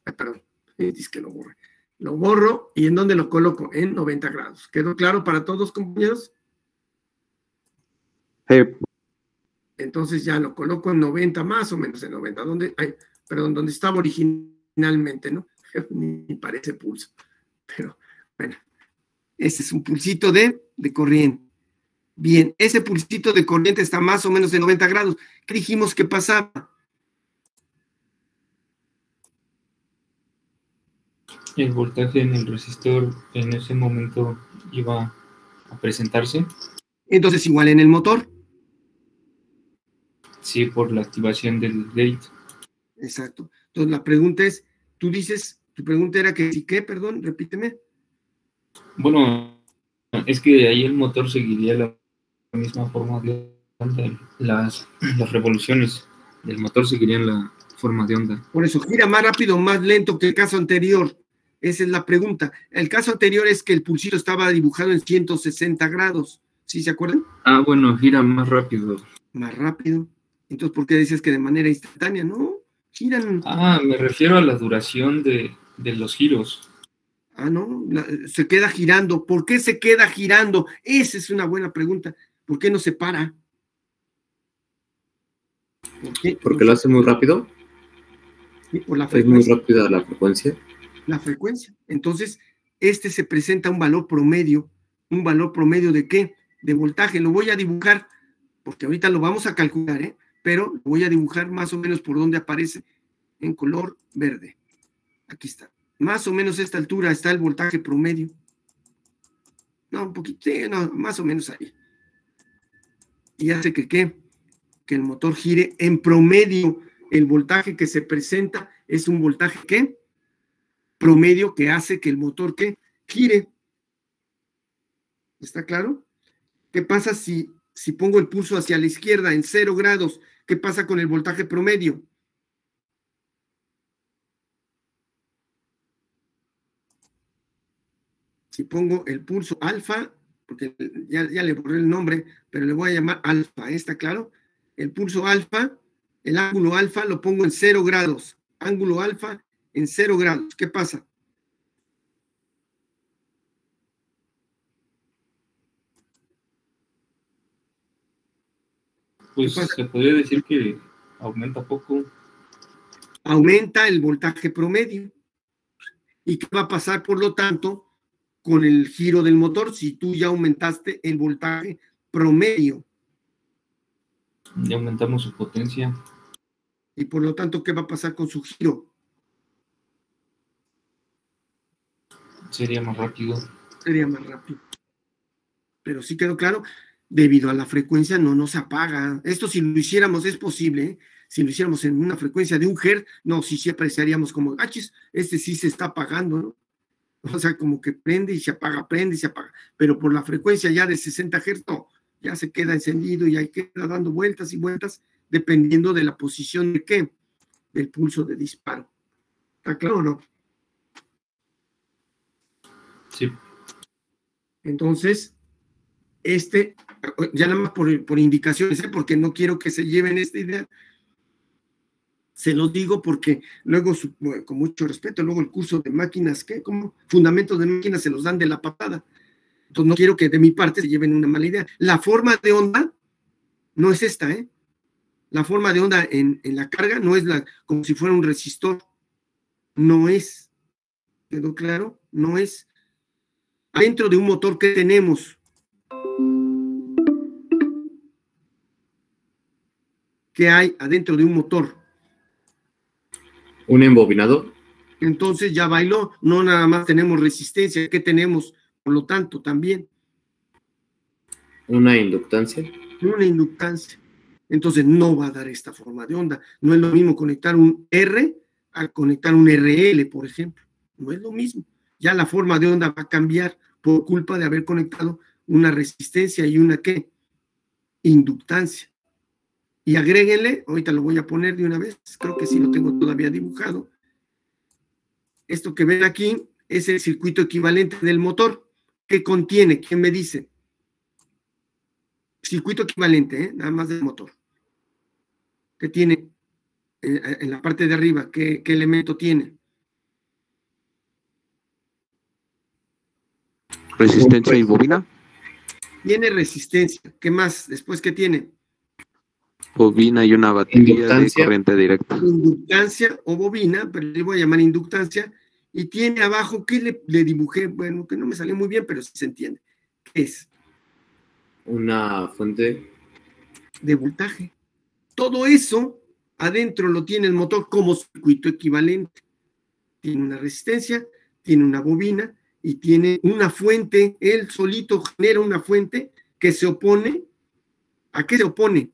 Ay, perdón, dice que lo borre. Lo borro y ¿en dónde lo coloco? En 90 grados. ¿Quedó claro para todos, compañeros? Entonces ya lo coloco en 90, más o menos en 90. ¿Dónde? Ay, perdón, donde estaba originalmente, ¿no? Ni parece pulso. Pero bueno, ese es un pulsito de corriente. Bien, ese pulsito de corriente está más o menos en 90 grados. ¿Qué dijimos que pasaba? El voltaje en el resistor en ese momento iba a presentarse. Entonces, igual en el motor. Sí, por la activación del gate. Exacto. Entonces, la pregunta es, tú dices, tu pregunta era que, ¿qué? Perdón, repíteme. Bueno, es que ahí el motor seguiría la misma forma de onda. Las revoluciones del motor seguirían la forma de onda. Por eso, gira más rápido o más lento que el caso anterior. Esa es la pregunta. El caso anterior es que el pulsito estaba dibujado en 160 grados. ¿Sí se acuerdan? Ah, bueno, gira más rápido. Más rápido. Entonces, ¿por qué dices que de manera instantánea? No, giran. Ah, me refiero a la duración de los giros. Ah, no, se queda girando. ¿Por qué se queda girando? Esa es una buena pregunta. ¿Por qué no se para? ¿Por qué? ¿Porque lo hace muy rápido? Sí, por la ¿Es muy frecuencia. rápida la frecuencia? La frecuencia. Entonces, se presenta un valor promedio. ¿Un valor promedio de qué? De voltaje. Lo voy a dibujar, porque ahorita lo vamos a calcular, pero lo voy a dibujar más o menos por donde aparece en color verde. Aquí está. Más o menos a esta altura está el voltaje promedio. No, un poquito, sí, no, más o menos ahí. Y hace que, ¿qué? Que el motor gire en promedio. El voltaje que se presenta es un voltaje, ¿qué? Promedio, que hace que el motor, ¿qué? Gire. ¿Está claro? ¿Qué pasa si pongo el pulso hacia la izquierda en 0 grados? ¿Qué pasa con el voltaje promedio? Si pongo el pulso alfa, porque ya le borré el nombre, pero le voy a llamar alfa, ¿está claro? El pulso alfa, el ángulo alfa lo pongo en 0 grados. Ángulo alfa en 0 grados. ¿Qué pasa? Pues se podría decir que aumenta poco. Aumenta el voltaje promedio. ¿Y qué va a pasar, por lo tanto, con el giro del motor si tú ya aumentaste el voltaje promedio? Ya aumentamos su potencia. Y por lo tanto, ¿qué va a pasar con su giro? Sería más rápido. Sería más rápido. Pero sí quedó claro, debido a la frecuencia no nos apaga. Esto si lo hiciéramos es posible, ¿eh? Si lo hiciéramos en una frecuencia de 1 Hz, no, sí apreciaríamos como, achis, sí se está apagando, ¿no? O sea, como que prende y se apaga, prende y se apaga. Pero por la frecuencia ya de 60 Hz, no, ya se queda encendido y ahí queda dando vueltas y vueltas, dependiendo de la posición de qué, del pulso de disparo. ¿Está claro o no? Sí. Entonces, ya nada más por indicaciones, porque no quiero que se lleven esta idea. Se los digo porque luego, con mucho respeto, luego el curso de máquinas, ¿qué? Como fundamentos de máquinas se los dan de la patada. Entonces no quiero que de mi parte se lleven una mala idea. La forma de onda no es esta, ¿eh? La forma de onda en la carga no es como si fuera un resistor. No es. ¿Quedó claro? No es. Dentro de un motor que tenemos, ¿qué hay adentro de un motor? ¿Un embobinador? Entonces ya bailó, no nada más tenemos resistencia, ¿qué tenemos? Por lo tanto, también ¿Una inductancia? una inductancia. Entonces no va a dar esta forma de onda. No es lo mismo conectar un R a conectar un RL, por ejemplo. No es lo mismo. Ya la forma de onda va a cambiar por culpa de haber conectado una resistencia y una ¿qué? Inductancia. Y agréguenle, ahorita lo voy a poner de una vez, creo que sí lo tengo todavía dibujado. Esto que ven aquí es el circuito equivalente del motor. ¿Qué contiene? ¿Quién me dice? Circuito equivalente, nada más del motor. ¿Qué tiene en la parte de arriba? ¿Qué elemento tiene? Resistencia y bobina. Tiene resistencia. ¿Qué más? Después, ¿qué tiene? Bobina y una batería de Inductancia. corriente directa. Inductancia o bobina, pero le voy a llamar inductancia. Y tiene abajo, ¿qué le dibujé? Bueno, que no me salió muy bien, pero sí se entiende. ¿Qué es? Una fuente. De voltaje. Todo eso adentro lo tiene el motor como circuito equivalente. Tiene una resistencia, tiene una bobina y tiene una fuente. Él solito genera una fuente que se opone. ¿A qué se opone?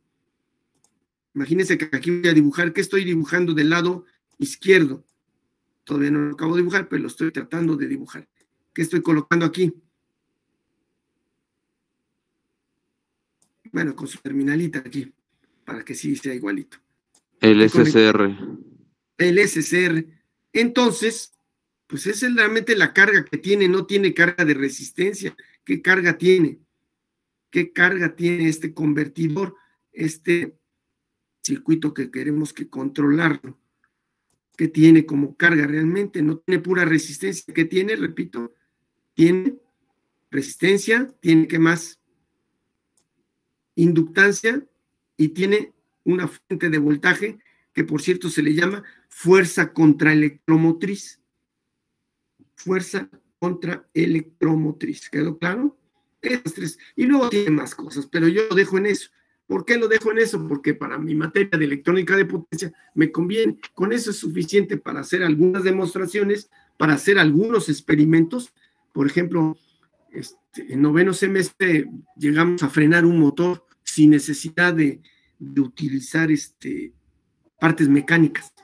Imagínense que aquí voy a dibujar. ¿Qué estoy dibujando del lado izquierdo? Todavía no lo acabo de dibujar, pero lo estoy tratando de dibujar. ¿Qué estoy colocando aquí? Bueno, con su terminalita aquí, para que sí sea igualito. El SCR. El SCR. Entonces, pues esa es realmente la carga que tiene, no tiene carga de resistencia. ¿Qué carga tiene? ¿Qué carga tiene este convertidor, este circuito que queremos que controlarlo? ¿Qué tiene como carga realmente? No tiene pura resistencia. ¿Qué tiene? Repito, tiene resistencia, tiene ¿qué más? Inductancia y tiene una fuente de voltaje que por cierto se le llama fuerza contraelectromotriz. Fuerza contraelectromotriz. ¿Quedó claro? Esas tres. Y luego tiene más cosas, pero yo lo dejo en eso. ¿Por qué lo dejo en eso? Porque para mi materia de electrónica de potencia me conviene. Con eso es suficiente para hacer algunas demostraciones, para hacer algunos experimentos. Por ejemplo, en noveno semestre llegamos a frenar un motor sin necesidad de utilizar partes mecánicas.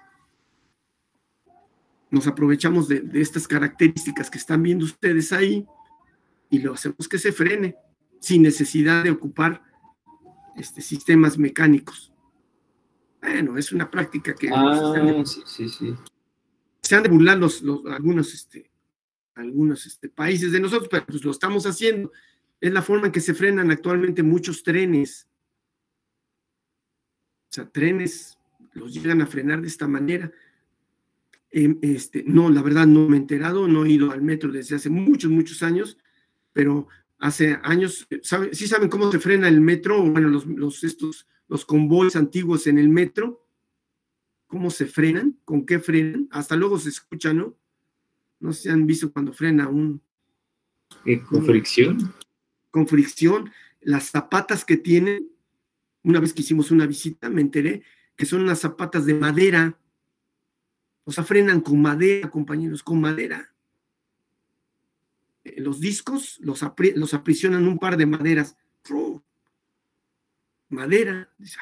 Nos aprovechamos de estas características que están viendo ustedes ahí y lo hacemos que se frene sin necesidad de ocupar sistemas mecánicos. Bueno, es una práctica que Sí. se han de burlar algunos países de nosotros, pero pues lo estamos haciendo. Es la forma en que se frenan actualmente muchos trenes. O sea, trenes los llegan a frenar de esta manera. No, la verdad no me he enterado, no he ido al metro desde hace muchos años, pero hace años, ¿sí saben cómo se frena el metro? Bueno, los convoys antiguos en el metro, ¿cómo se frenan? ¿Con qué frenan? Hasta luego se escucha, ¿no? No sé si han visto cuando frena ¿Con fricción? Con fricción. Las zapatas que tienen, una vez que hicimos una visita, me enteré que son unas zapatas de madera. O sea, frenan con madera, compañeros, con madera. Los discos los aprisionan un par de maderas. Madera. Dice,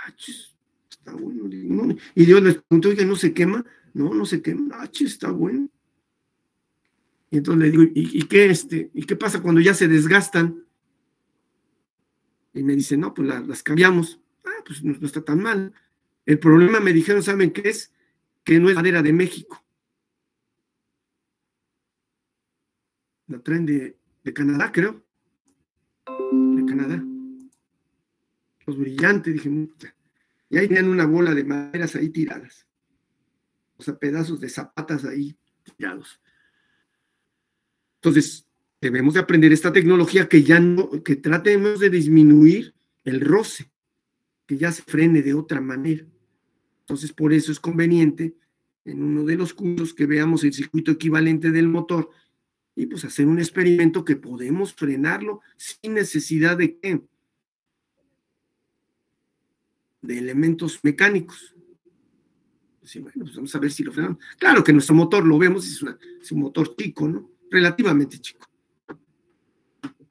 está bueno. No. Y Dios les preguntó, oiga, ¿no se quema? No se quema. Está bueno. Y entonces le digo, ¿y qué pasa cuando ya se desgastan? Y me dice, no, pues las cambiamos. Pues no está tan mal. El problema, me dijeron, ¿saben qué es? Que no es madera de México. La traen de Canadá, creo. De Canadá. Los brillantes, dije, y ahí tenían una bola de maderas ahí tiradas. O sea, pedazos de zapatas ahí tirados. Entonces, debemos de aprender esta tecnología que tratemos de disminuir el roce, que ya se frene de otra manera. Entonces, por eso es conveniente en uno de los cursos que veamos el circuito equivalente del motor y pues hacer un experimento que podemos frenarlo sin necesidad de ¿qué? De elementos mecánicos. Pues, bueno, pues vamos a ver si lo frenamos. Claro que nuestro motor lo vemos, es un motor chico, ¿no? Relativamente chico.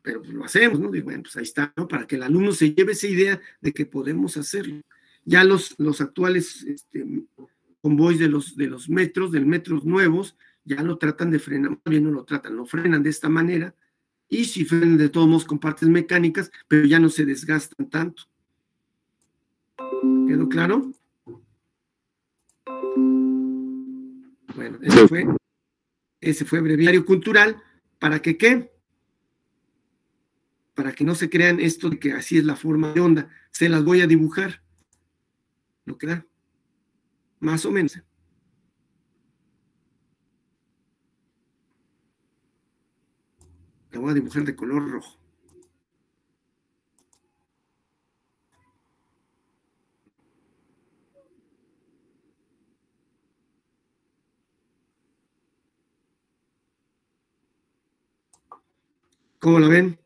Pero pues lo hacemos, ¿no? Digo, bueno, pues ahí está, ¿no? Para que el alumno se lleve esa idea de que podemos hacerlo. Ya los actuales convoys de los metros, del metros nuevos, ya lo tratan de frenar, bien no lo tratan, lo frenan de esta manera, y si frenan de todos modos con partes mecánicas, pero ya no se desgastan tanto. ¿Quedó claro? Bueno, ese fue breviario cultural. ¿Para que qué? Para que no se crean esto de que así es la forma de onda. Se las voy a dibujar. ¿Lo que da? más o menos. La voy a dibujar de color rojo. ¿Cómo la ven?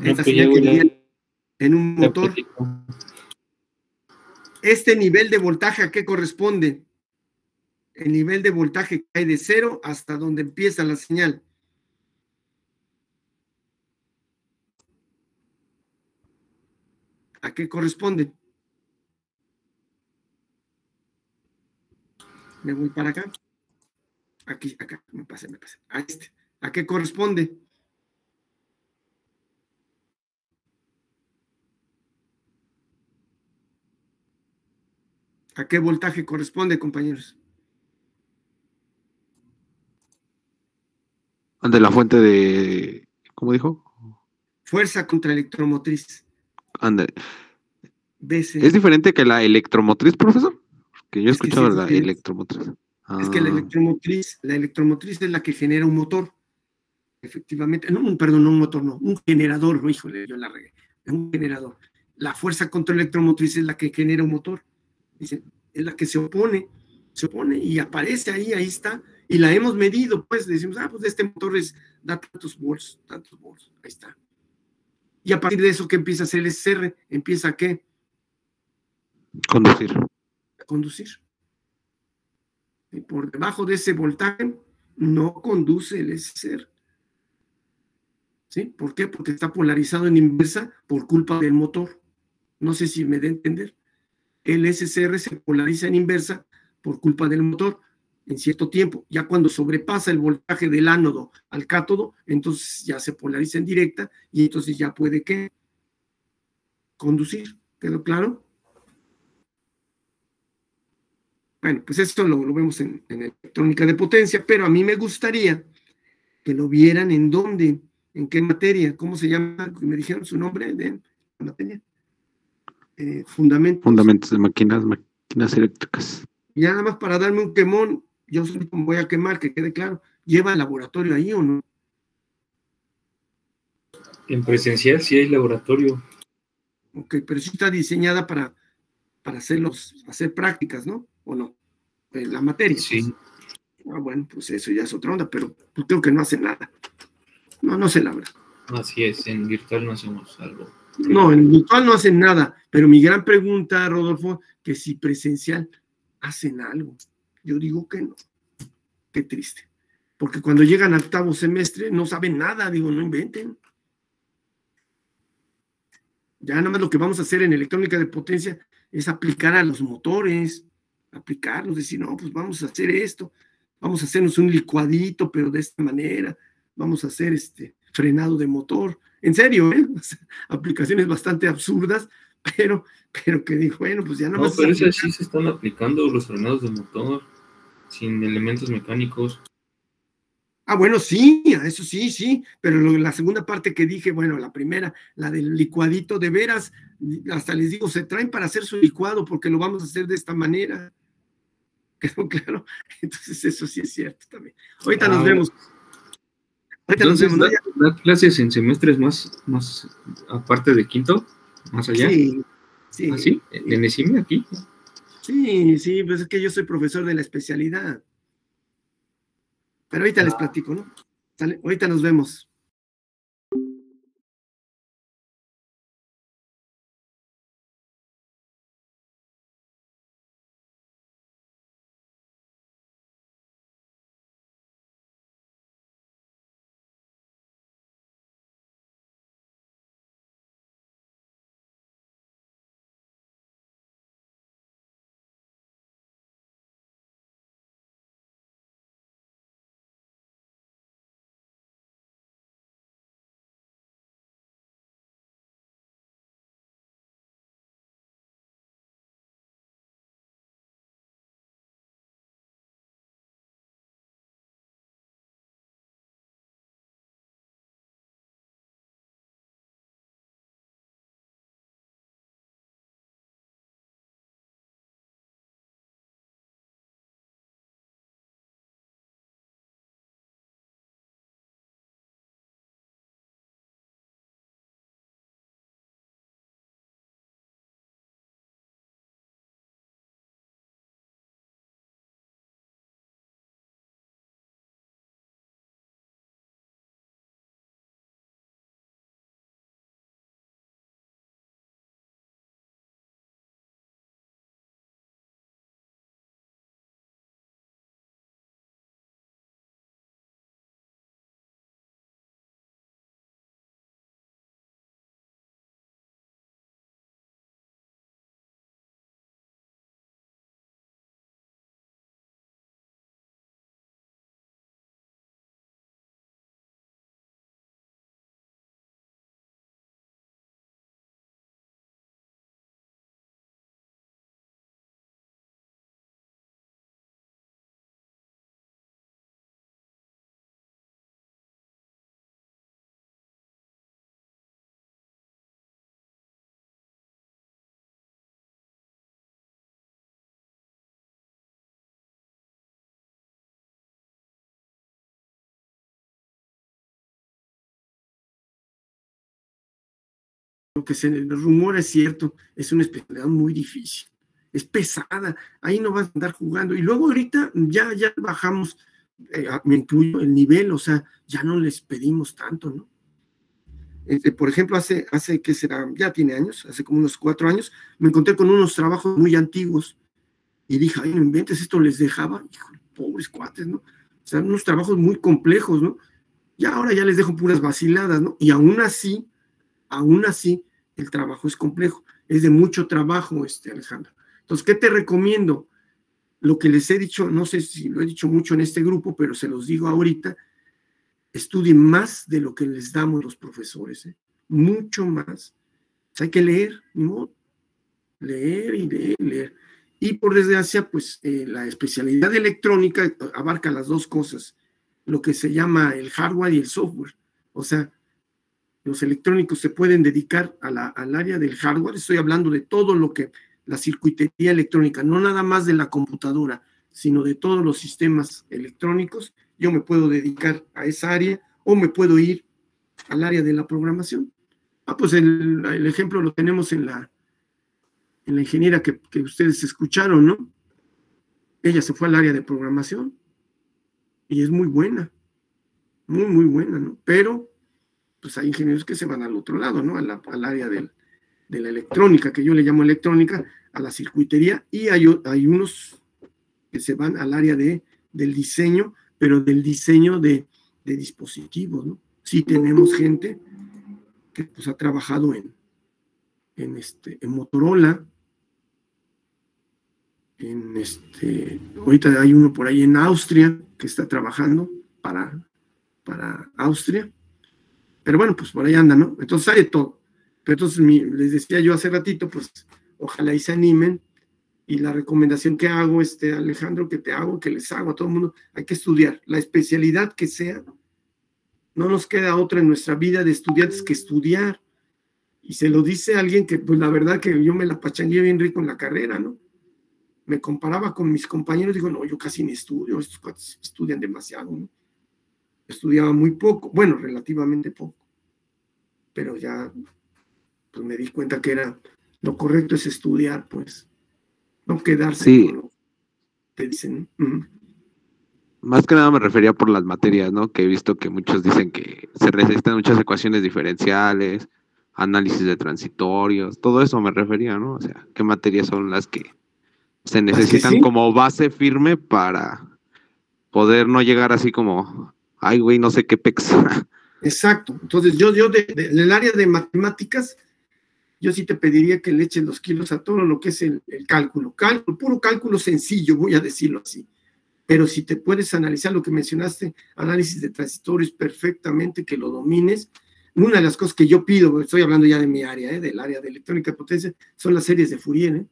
Esta señal que envía en un motor. Este nivel de voltaje, ¿a qué corresponde? El nivel de voltaje cae de 0 hasta donde empieza la señal. ¿A qué corresponde? Me voy para acá. Aquí, acá, me pasé. A este. ¿A qué corresponde? ¿A qué voltaje corresponde, compañeros? De la fuente de, ¿cómo dijo? Fuerza contra electromotriz. Ande. BC. ¿Es diferente que la electromotriz, profesor? Que yo he Es que sí escuchado es la diferente. electromotriz. Es que la Ah, electromotriz es la que genera un motor. Efectivamente, no, perdón, no un motor, no, un generador, no, híjole, yo la regué, es un generador. La fuerza contra electromotriz es la que genera un motor, dice, es la que se opone y aparece ahí, ahí está, y la hemos medido, pues decimos, pues este motor da tantos volts, ahí está. Y a partir de eso, ¿qué empieza a hacer el SR? ¿Empieza a qué? conducir. A conducir. Y por debajo de ese voltaje no conduce el SR. ¿Sí? ¿Por qué? Porque está polarizado en inversa por culpa del motor. No sé si me da a entender. El SCR se polariza en inversa por culpa del motor en cierto tiempo. Ya cuando sobrepasa el voltaje del ánodo al cátodo, entonces ya se polariza en directa y entonces ya puede ¿qué? Conducir. ¿Quedó claro? Bueno, pues esto lo vemos en electrónica de potencia, pero a mí me gustaría que lo vieran en dónde, en qué materia, cómo se llama, me dijeron su nombre de la materia. Fundamentos. Fundamentos de máquinas eléctricas. Y nada más para darme un quemón, yo solito me voy a quemar, que quede claro. ¿Lleva laboratorio ahí o no? En presencial sí hay laboratorio. Ok, pero sí está diseñada para hacer prácticas, ¿no? ¿O no? La materia. Sí. Ah, bueno, pues eso ya es otra onda, pero pues creo que no hace nada. No sé la verdad. Así es, en virtual no hacemos algo. No, en virtual no hacen nada, pero mi gran pregunta, Rodolfo, que si presencial hacen algo. Yo digo que no. Qué triste. Porque cuando llegan al octavo semestre no saben nada, digo, no inventen. Ya nada más lo que vamos a hacer en electrónica de potencia es aplicar a los motores, aplicarlos, decir, no, pues vamos a hacer esto, vamos a hacernos un licuadito, pero de esta manera, vamos a hacer frenado de motor. En serio, aplicaciones bastante absurdas, pero que dijo, bueno, pues ya nada No, más. pero esas sí se están aplicando los frenados de motor, sin elementos mecánicos. Ah, bueno, sí, eso sí, pero la segunda parte que dije, bueno, la primera, la del licuadito, de veras, hasta les digo, se traen para hacer su licuado porque lo vamos a hacer de esta manera. ¿Quedó claro? Entonces eso sí es cierto también. Ahorita nos vemos. Entonces, ¿da clases en semestres más aparte de quinto? ¿Más allá? Sí. ¿Ah, sí? ¿En ESIME aquí? Sí, pues es que yo soy profesor de la especialidad. Pero ahorita les platico, ¿no? Ahorita nos vemos. lo que se rumora es cierto, es una especialidad muy difícil, es pesada, ahí no vas a andar jugando. Y luego ahorita ya bajamos, me incluyo el nivel, o sea, ya no les pedimos tanto, ¿no? Por ejemplo, hace ¿qué será? Ya tiene años, hace como unos 4 años, me encontré con unos trabajos muy antiguos y dije, ay, no inventes, esto les dejaba, hijo, pobres cuates, ¿no? O sea, unos trabajos muy complejos, ¿no? Y ahora ya les dejo puras vaciladas, ¿no? Y aún así, el trabajo es complejo, es de mucho trabajo, Alejandro. Entonces, ¿qué te recomiendo? Lo que les he dicho, no sé si lo he dicho mucho en este grupo, pero se los digo ahorita, estudien más de lo que les damos los profesores, mucho más. O sea, hay que leer, ni modo, leer y leer. Y por desgracia, pues la especialidad de electrónica abarca las dos cosas, lo que se llama el hardware y el software. O sea, los electrónicos se pueden dedicar al área del hardware, estoy hablando de todo lo que, la circuitería electrónica, no nada más de la computadora, sino de todos los sistemas electrónicos. Yo me puedo dedicar a esa área o me puedo ir al área de la programación. Pues el ejemplo lo tenemos en la ingeniera que ustedes escucharon, ¿no? Ella se fue al área de programación y es muy buena, muy, muy buena, ¿no? Pero pues hay ingenieros que se van al otro lado, ¿no? Al área de la electrónica, que yo le llamo electrónica, a la circuitería, y hay unos que se van al área del diseño, pero del diseño de dispositivos, ¿no? Sí tenemos gente que pues ha trabajado en Motorola, ahorita hay uno por ahí en Austria que está trabajando para Austria, pero bueno, pues por ahí anda, ¿no? Entonces hay de todo. Pero entonces les decía yo hace ratito, pues ojalá y se animen, y la recomendación que hago, Alejandro, que les hago a todo el mundo, hay que estudiar, la especialidad que sea, no nos queda otra en nuestra vida de estudiantes que estudiar, y se lo dice alguien que, pues la verdad que yo me la pachangué bien rico en la carrera, ¿no? Me comparaba con mis compañeros, digo, no, yo casi ni estudio, estos cuates estudian demasiado, ¿no? Estudiaba muy poco, bueno, relativamente poco, pero ya pues me di cuenta que lo correcto es estudiar, pues, no quedarse Sí. con lo que te dicen, ¿no? Más que nada me refería por las materias, ¿no? Que he visto que muchos dicen que se necesitan muchas ecuaciones diferenciales, análisis de transitorios, todo eso me refería, ¿no? O sea, ¿qué materias son las que se necesitan sí, como base firme para poder no llegar así como, ay, güey, no sé qué pex? Exacto. Entonces yo del área de matemáticas, yo sí te pediría que le eches los kilos a todo lo que es el cálculo, puro cálculo sencillo, voy a decirlo así. Pero si te puedes analizar lo que mencionaste, análisis de transitorios perfectamente, que lo domines. Una de las cosas que yo pido, estoy hablando ya de mi área, del área de electrónica de potencia, son las series de Fourier,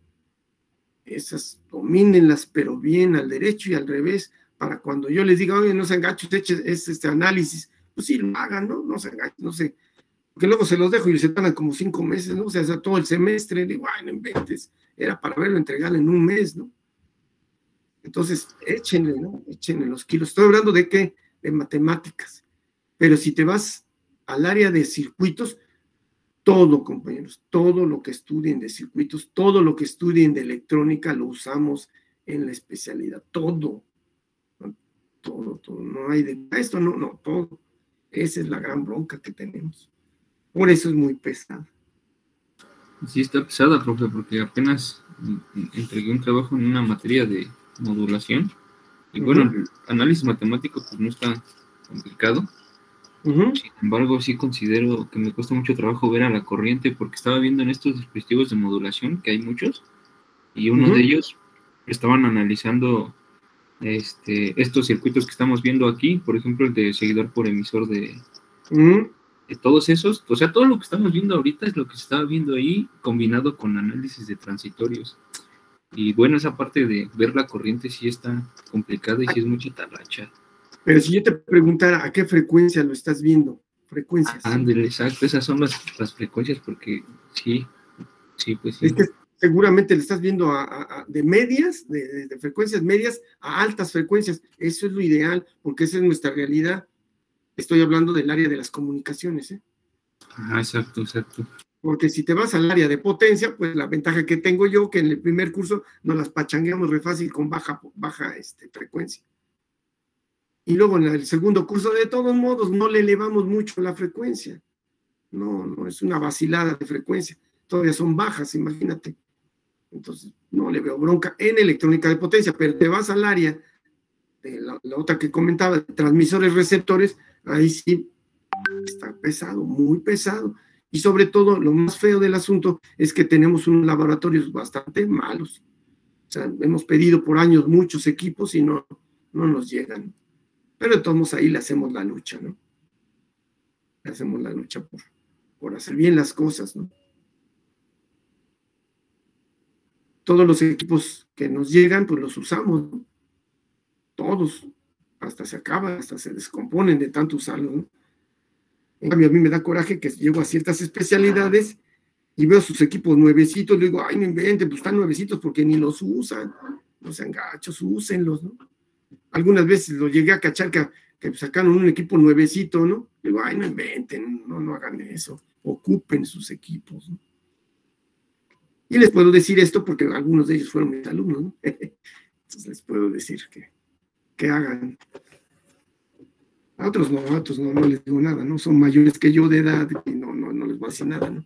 Esas domínenlas, pero bien al derecho y al revés, para cuando yo les diga, oye, no sean gachos, echen este análisis, pues sí, lo hagan, ¿no? No sean gachos, no sé, porque luego se los dejo y se tardan como 5 meses, ¿no? O sea, todo el semestre, digo, ay, no inventes, era para verlo entregado en un mes, ¿no? Entonces, échenle, ¿no? Échenle los kilos. Estoy hablando de qué, de matemáticas, pero si te vas al área de circuitos, todo, compañeros, todo lo que estudien de circuitos, todo lo que estudien de electrónica lo usamos en la especialidad, todo, no hay de esto, no, todo. Esa es la gran bronca que tenemos. Por eso es muy pesada. Sí, está pesada, profe, porque apenas entregué un trabajo en una materia de modulación. Y bueno, el análisis matemático pues no está complicado. Sin embargo, sí considero que me cuesta mucho trabajo ver a la corriente, porque estaba viendo en estos dispositivos de modulación, que hay muchos, y uno de ellos estaban analizando estos circuitos que estamos viendo aquí, por ejemplo, el de seguidor por emisor de todos esos, o sea, todo lo que estamos viendo ahorita es lo que se estaba viendo ahí, combinado con análisis de transitorios. Y bueno, esa parte de ver la corriente sí está complicada y sí es mucha tarracha. Pero si yo te preguntara a qué frecuencia lo estás viendo, frecuencias. Ándale, exacto, esas son las frecuencias, porque sí, pues sí. Es que seguramente le estás viendo de medias, de frecuencias medias a altas frecuencias. Eso es lo ideal, porque esa es nuestra realidad. Estoy hablando del área de las comunicaciones, Ah, exacto. Porque si te vas al área de potencia, pues la ventaja que tengo yo, que en el primer curso nos las pachangueamos re fácil con baja frecuencia. Y luego en el segundo curso, de todos modos, no le elevamos mucho la frecuencia. No es una vacilada de frecuencia. Todavía son bajas, imagínate. Entonces, no le veo bronca en electrónica de potencia, pero te vas al área de la otra que comentaba, de transmisores, receptores, ahí sí está pesado, muy pesado. Y sobre todo, lo más feo del asunto es que tenemos unos laboratorios bastante malos. O sea, hemos pedido por años muchos equipos y no nos llegan. Pero de todos modos ahí le hacemos la lucha, ¿no? Le hacemos la lucha por hacer bien las cosas, ¿no? Todos los equipos que nos llegan, pues los usamos, ¿no? Todos. Hasta se acaban, hasta se descomponen de tanto usarlos, ¿no? En cambio, a mí me da coraje que llego a ciertas especialidades y veo sus equipos nuevecitos, le digo, ay, no inventen, pues están nuevecitos porque ni los usan. No sean gachos, úsenlos, ¿no? Algunas veces lo llegué a cachar que sacaron un equipo nuevecito, ¿no? Le digo, ay, no inventen, no hagan eso, ocupen sus equipos, ¿no? Y les puedo decir esto porque algunos de ellos fueron mis alumnos, ¿no? Entonces les puedo decir que hagan. A otros no les digo nada, ¿no? Son mayores que yo de edad y no les voy a decir nada, ¿no?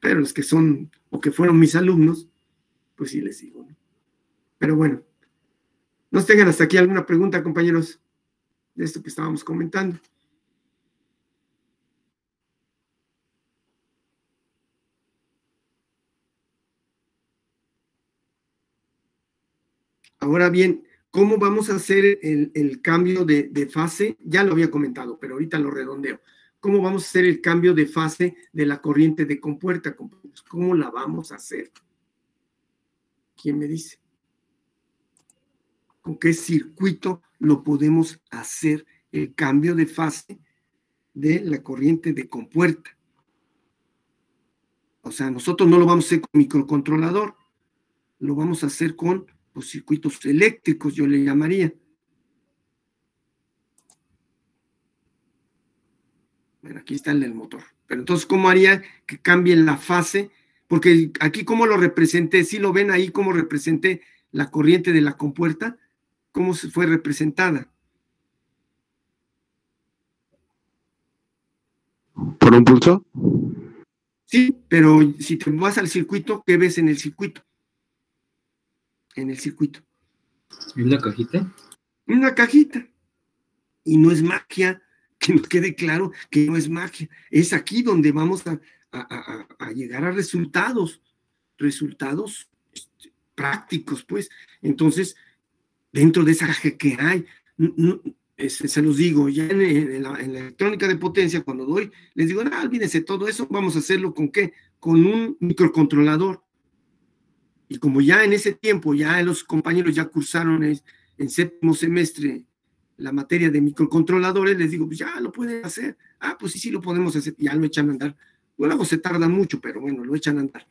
Pero los que son o que fueron mis alumnos, pues sí les digo, ¿no? Pero bueno, ¿nos tengan hasta aquí alguna pregunta, compañeros, de esto que estábamos comentando? Ahora bien, ¿cómo vamos a hacer el cambio de fase? Ya lo había comentado, pero ahorita lo redondeo. ¿Cómo vamos a hacer el cambio de fase de la corriente de compuerta, compañeros? ¿Cómo la vamos a hacer? ¿Quién me dice? ¿Con qué circuito lo podemos hacer el cambio de fase de la corriente de compuerta? O sea, nosotros no lo vamos a hacer con microcontrolador, lo vamos a hacer con los circuitos eléctricos, yo le llamaría. Bueno, aquí está el del motor. Pero entonces, ¿cómo haría que cambie la fase? Porque aquí, ¿cómo lo representé? ¿Sí lo ven ahí cómo representé la corriente de la compuerta? ¿Cómo se fue representada? ¿Por un pulso? Sí, pero si te vas al circuito, ¿qué ves en el circuito? En el circuito. ¿Es la cajita? Una cajita. Y no es magia, que nos quede claro que no es magia. Es aquí donde vamos a llegar a resultados prácticos, pues. Entonces, dentro de esa caja que hay, se los digo, ya en la electrónica de potencia, cuando doy, les digo, no, olvídense todo eso, vamos a hacerlo ¿con qué? Con un microcontrolador. Y como ya en ese tiempo, ya los compañeros ya cursaron en séptimo semestre la materia de microcontroladores, les digo, pues ya lo pueden hacer. Ah, pues sí lo podemos hacer. Ya lo echan a andar. Luego se tarda mucho, pero bueno, lo echan a andar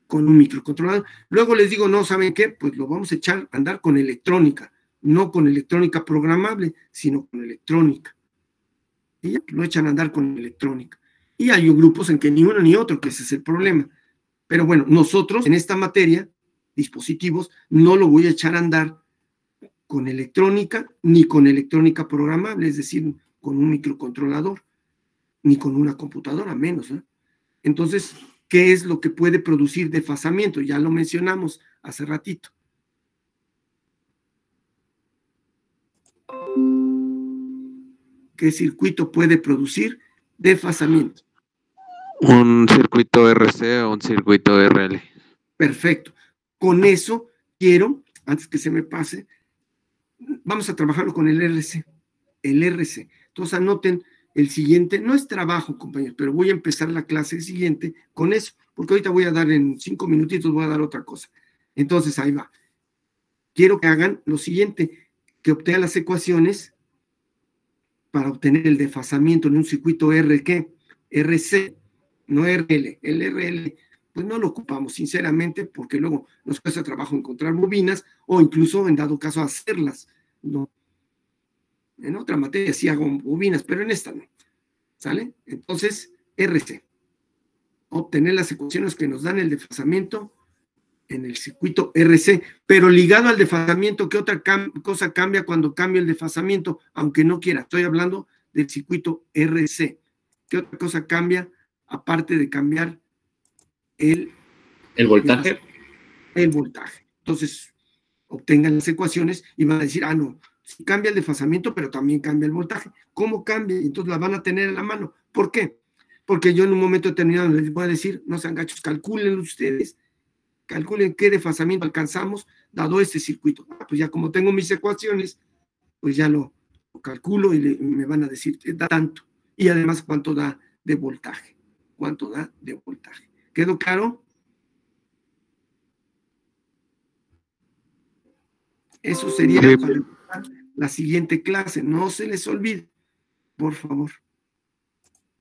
con un microcontrolador. Luego les digo, no, ¿saben qué? Pues lo vamos a echar a andar con electrónica. No con electrónica programable, sino con electrónica. Y ya lo echan a andar con electrónica. Y hay grupos en que ni uno ni otro, que ese es el problema. Pero bueno, nosotros en esta materia, dispositivos, no lo voy a echar a andar con electrónica, ni con electrónica programable, es decir, con un microcontrolador, ni con una computadora, menos, ¿eh? Entonces, ¿qué es lo que puede producir desfasamiento? Ya lo mencionamos hace ratito. ¿Qué circuito puede producir desfasamiento? Un circuito RC o un circuito RL. Perfecto. Con eso quiero, antes que se me pase, vamos a trabajarlo con el RC. El RC. Entonces anoten el siguiente. No es trabajo, compañeros, pero voy a empezar la clase siguiente con eso, porque ahorita voy a dar en 5 minutitos, voy a dar otra cosa. Entonces ahí va. Quiero que hagan lo siguiente, que obtengan las ecuaciones para obtener el desfasamiento en un circuito RC, no RL. El RL, pues no lo ocupamos, sinceramente, porque luego nos cuesta trabajo encontrar bobinas o incluso, en dado caso, hacerlas. No. En otra materia sí hago bobinas, pero en esta no. ¿Sale? Entonces, RC. obtener las ecuaciones que nos dan el desfasamiento en el circuito RC, pero ligado al desfasamiento, ¿qué otra cosa cambia cuando cambia el desfasamiento? Aunque no quiera, estoy hablando del circuito RC. ¿Qué otra cosa cambia aparte de cambiar ¿El voltaje? el voltaje? Entonces, obtengan las ecuaciones y van a decir, ah, no, sí cambia el desfasamiento, pero también cambia el voltaje. ¿Cómo cambia? Entonces la van a tener en la mano. ¿Por qué? Porque yo en un momento determinado les voy a decir, no sean gachos, calculen ustedes, calculen qué desfasamiento alcanzamos dado este circuito. Pues ya como tengo mis ecuaciones, pues ya lo calculo y me van a decir, da tanto. Y además, ¿cuánto da de voltaje? ¿Cuánto da de voltaje? ¿Quedó claro? Eso sería para la siguiente clase. No se les olvide, por favor.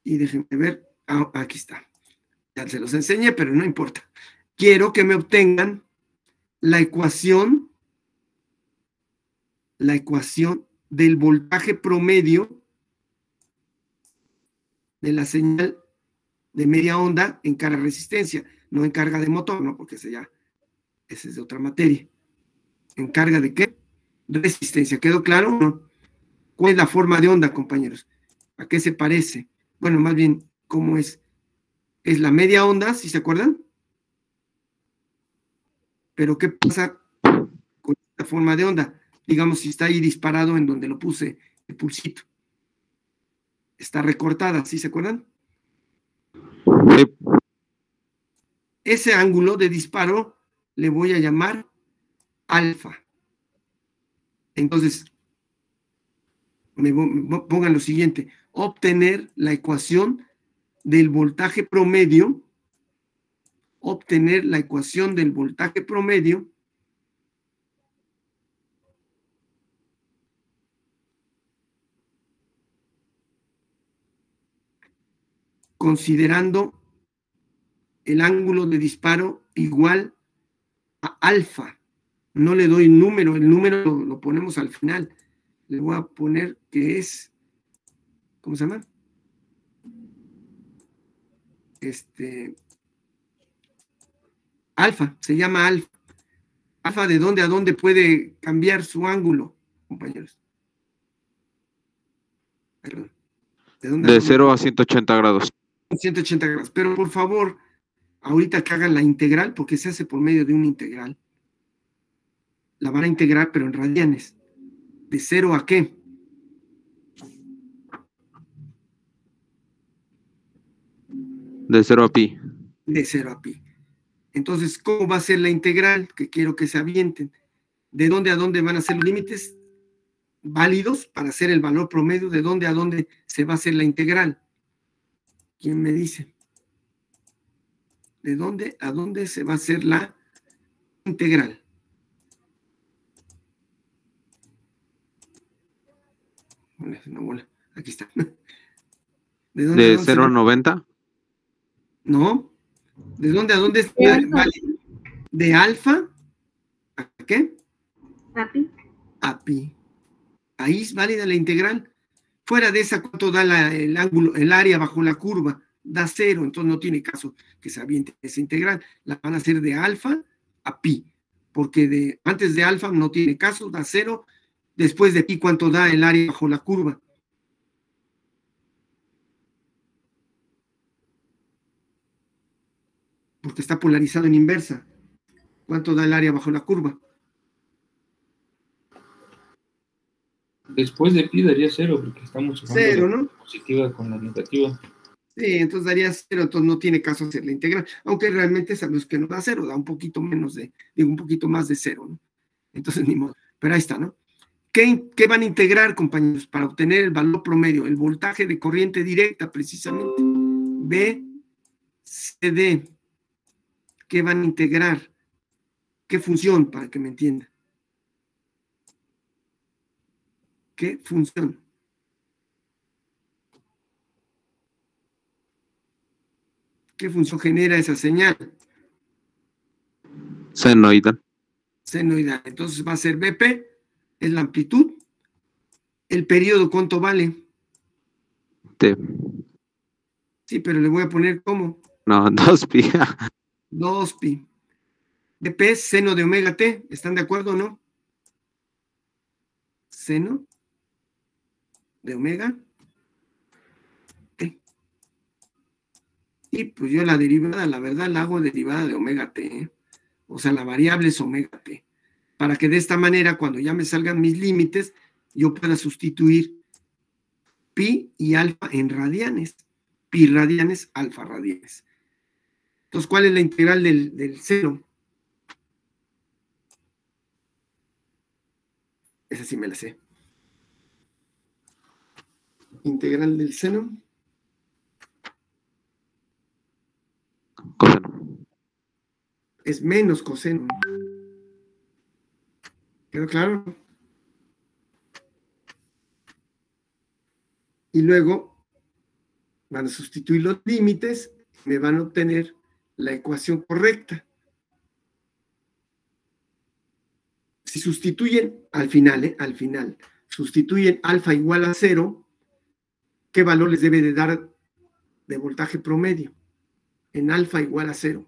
Y déjenme ver. Ah, aquí está. Ya se los enseñé, pero no importa. Quiero que me obtengan la ecuación del voltaje promedio de la señal de media onda en carga resistencia, no en carga de motor, no, porque ese es de otra materia. ¿En carga de qué? Resistencia. ¿Quedó claro? ¿No? ¿Cuál es la forma de onda, compañeros? ¿A qué se parece? Bueno, más bien, ¿cómo es? Es la media onda, ¿sí se acuerdan? Pero ¿qué pasa con esta forma de onda? Digamos, si está ahí disparado en donde lo puse el pulsito. Está recortada, ¿sí se acuerdan? Sí. Ese ángulo de disparo le voy a llamar alfa. Entonces, pongan lo siguiente: obtener la ecuación del voltaje promedio, considerando el ángulo de disparo igual a alfa. No le doy número, el número lo ponemos al final. Le voy a poner que es, ¿cómo se llama? Alfa, se llama alfa. Alfa, ¿de dónde a dónde puede cambiar su ángulo, compañeros? Perdón. De 0 a 180 grados. 180 grados. Pero por favor, ahorita que hagan la integral, porque se hace por medio de una integral, la van a integrar, pero en radianes. ¿De 0 a qué? De 0 a pi. De 0 a pi. Entonces, ¿cómo va a ser la integral? Que quiero que se avienten. ¿De dónde a dónde van a ser los límites válidos para hacer el valor promedio? ¿De dónde a dónde se va a hacer la integral? ¿Quién me dice? ¿De dónde a dónde se va a hacer la integral? Aquí está. ¿De dónde ¿De 0 a 90? No. ¿De dónde a dónde es válido? ¿De alfa a qué? A pi. A pi. Ahí es válida la integral. Fuera de esa, ¿cuánto da el ángulo, el área bajo la curva? Da 0, entonces no tiene caso que se aviente esa integral. La van a hacer de alfa a pi, porque antes de alfa no tiene caso, da 0. Después de pi, ¿cuánto da el área bajo la curva? Porque está polarizado en inversa. ¿Cuánto da el área bajo la curva? Después de pi daría 0, porque estamos sumando 0, la ¿no? positiva con la negativa. Sí, entonces daría 0, entonces no tiene caso hacer la integral, aunque realmente sabemos que no da 0, da un poquito menos un poquito más de 0, ¿no? Entonces ni modo, pero ahí está, ¿no? ¿Qué van a integrar, compañeros, para obtener el valor promedio? El voltaje de corriente directa, precisamente. BCD. ¿Qué van a integrar? ¿Qué función, para que me entiendan? ¿Qué función? ¿Qué función genera esa señal? Senoidal. Senoidal. Entonces va a ser BP, es la amplitud. ¿El periodo cuánto vale? T. Sí, pero le voy a poner ¿cómo? No, 2pi. 2pi. BP es seno de omega t. ¿Están de acuerdo o no? Seno de omega t. Y pues yo la derivada, la verdad, la hago derivada de omega t, ¿eh? O sea, la variable es omega t. Para que de esta manera, cuando ya me salgan mis límites, yo pueda sustituir pi y alfa en radianes. Pi radianes, alfa radianes. Entonces, ¿cuál es la integral del seno? Esa sí me la sé. Integral del seno. Coseno. Es menos coseno. ¿Quedó claro? Y luego van a sustituir los límites y me van a obtener la ecuación correcta. Si sustituyen al final, sustituyen alfa igual a 0, ¿qué valor les debe de dar de voltaje promedio? En alfa igual a 0.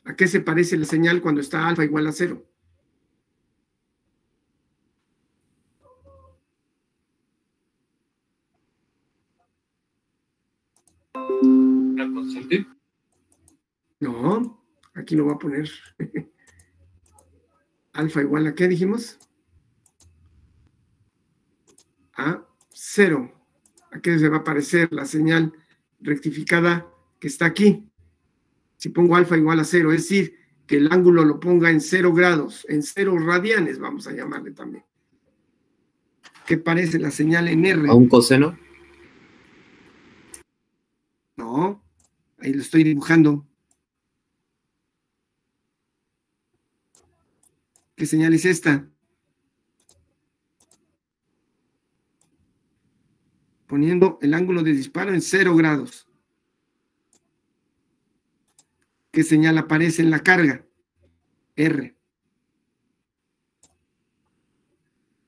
¿A qué se parece la señal cuando está alfa igual a 0? ¿Una constante? No, aquí lo voy a poner. Alfa igual a ¿qué dijimos? A 0. ¿A qué se va a parecer la señal rectificada que está aquí? Si pongo alfa igual a 0, es decir, que el ángulo lo ponga en 0 grados, en 0 radianes, vamos a llamarle también. ¿Qué parece la señal en R? ¿A un coseno? No, ahí lo estoy dibujando. ¿Qué señal es esta? Poniendo el ángulo de disparo en 0 grados. ¿Qué señal aparece en la carga? R.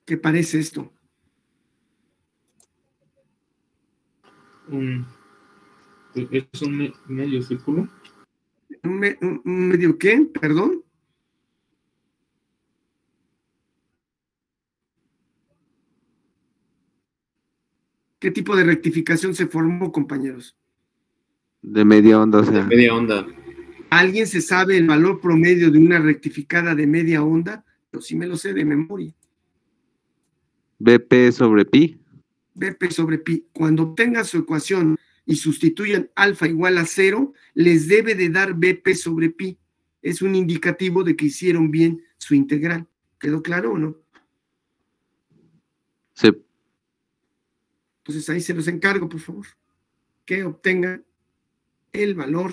¿Qué parece esto? ¿Es un medio círculo? ¿Un medio qué? ¿Perdón? ¿Qué tipo de rectificación se formó, compañeros? De media onda, o sea. De media onda. ¿Alguien se sabe el valor promedio de una rectificada de media onda? Yo sí me lo sé de memoria. BP sobre pi. BP sobre pi. Cuando obtengan su ecuación y sustituyan alfa igual a 0, les debe de dar BP sobre pi. Es un indicativo de que hicieron bien su integral. ¿Quedó claro o no? Sí. Entonces ahí se los encargo, por favor, que obtengan el valor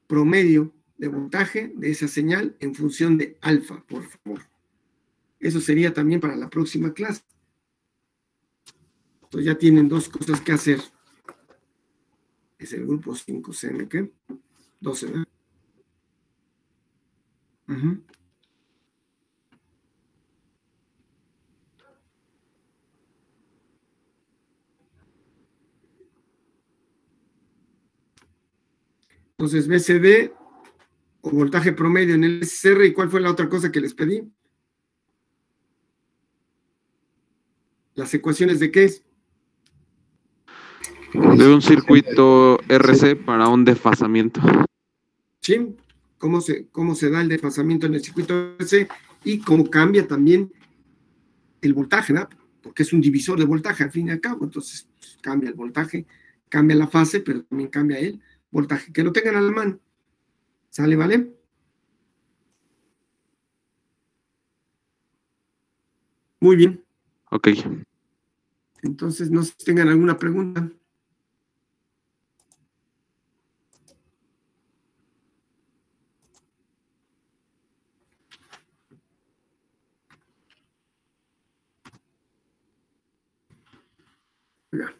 promedio de voltaje de esa señal en función de alfa, por favor. Eso sería también para la próxima clase. Entonces ya tienen dos cosas que hacer. Es el grupo 5CM, ¿qué? 12, ¿verdad? Uh-huh. Entonces, BCD o voltaje promedio en el SR, ¿y cuál fue la otra cosa que les pedí? ¿Las ecuaciones de qué es? De un circuito RC para un desfasamiento. ¿Sí? ¿Cómo se da el desfasamiento en el circuito RC? Y cómo cambia también el voltaje, ¿verdad? Porque es un divisor de voltaje, al fin y al cabo. Entonces, pues, cambia el voltaje, cambia la fase, pero también cambia el voltaje. Que lo tengan a la mano. ¿Sale, vale? Muy bien. Ok. Entonces, no sé si tengan alguna pregunta.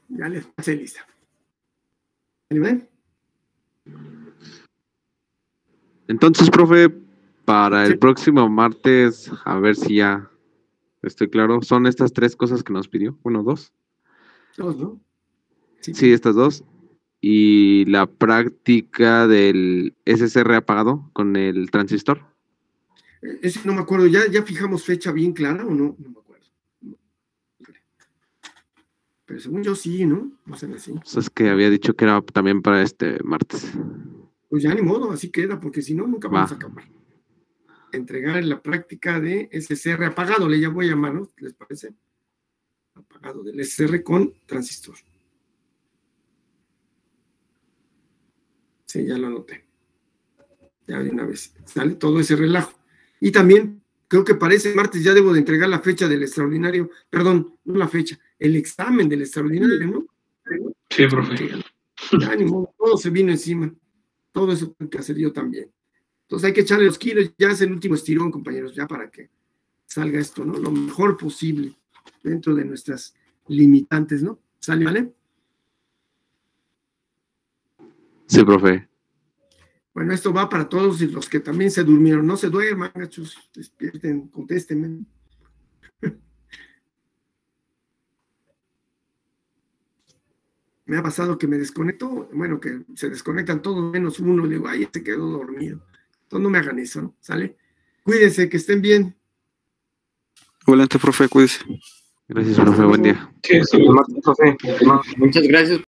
Ya les pasé lista. ¿Vale? Entonces, profe, para el Sí. próximo martes, a ver si ya estoy claro. Son estas 3 cosas que nos pidió. Bueno, 2. Dos, ¿no? Sí, estas 2. Y la práctica del SSR apagado con el transistor. Ese no me acuerdo. ¿Ya fijamos fecha bien clara o no? No me acuerdo. No. Pero según yo sí, ¿no? No sé así. Pues es que había dicho que era también para este martes. Pues ya ni modo, así queda, porque si no, nunca vamos Va. a acabar. Entregar la práctica de SSR apagado, le ya voy a llamar, ¿no? ¿Les parece? Apagado del SSR con transistor. Sí, ya lo anoté. Ya de una vez. Sale todo ese relajo. Y también, creo que para ese martes ya debo de entregar la fecha del extraordinario. Perdón, no la fecha, el examen del extraordinario, ¿no? Sí, profe. Ya, ni modo, todo se vino encima. Todo eso tengo que hacer yo también. Entonces hay que echarle los kilos, ya es el último estirón, compañeros, ya para que salga esto, ¿no? Lo mejor posible dentro de nuestras limitantes, ¿no? ¿Sale, vale? Sí, profe. Bueno, esto va para todos los que también se durmieron. No se duerman, gachos, despierten, contéstenme. Me ha pasado que me desconecto, bueno, que se desconectan todos menos uno, le digo, ay, se quedó dormido. Entonces no me hagan eso, ¿no? ¿Sale? Cuídense, que estén bien. Igualmente, profe, cuídese. Gracias, profe. Buen día. Sí, sí. Muchas gracias.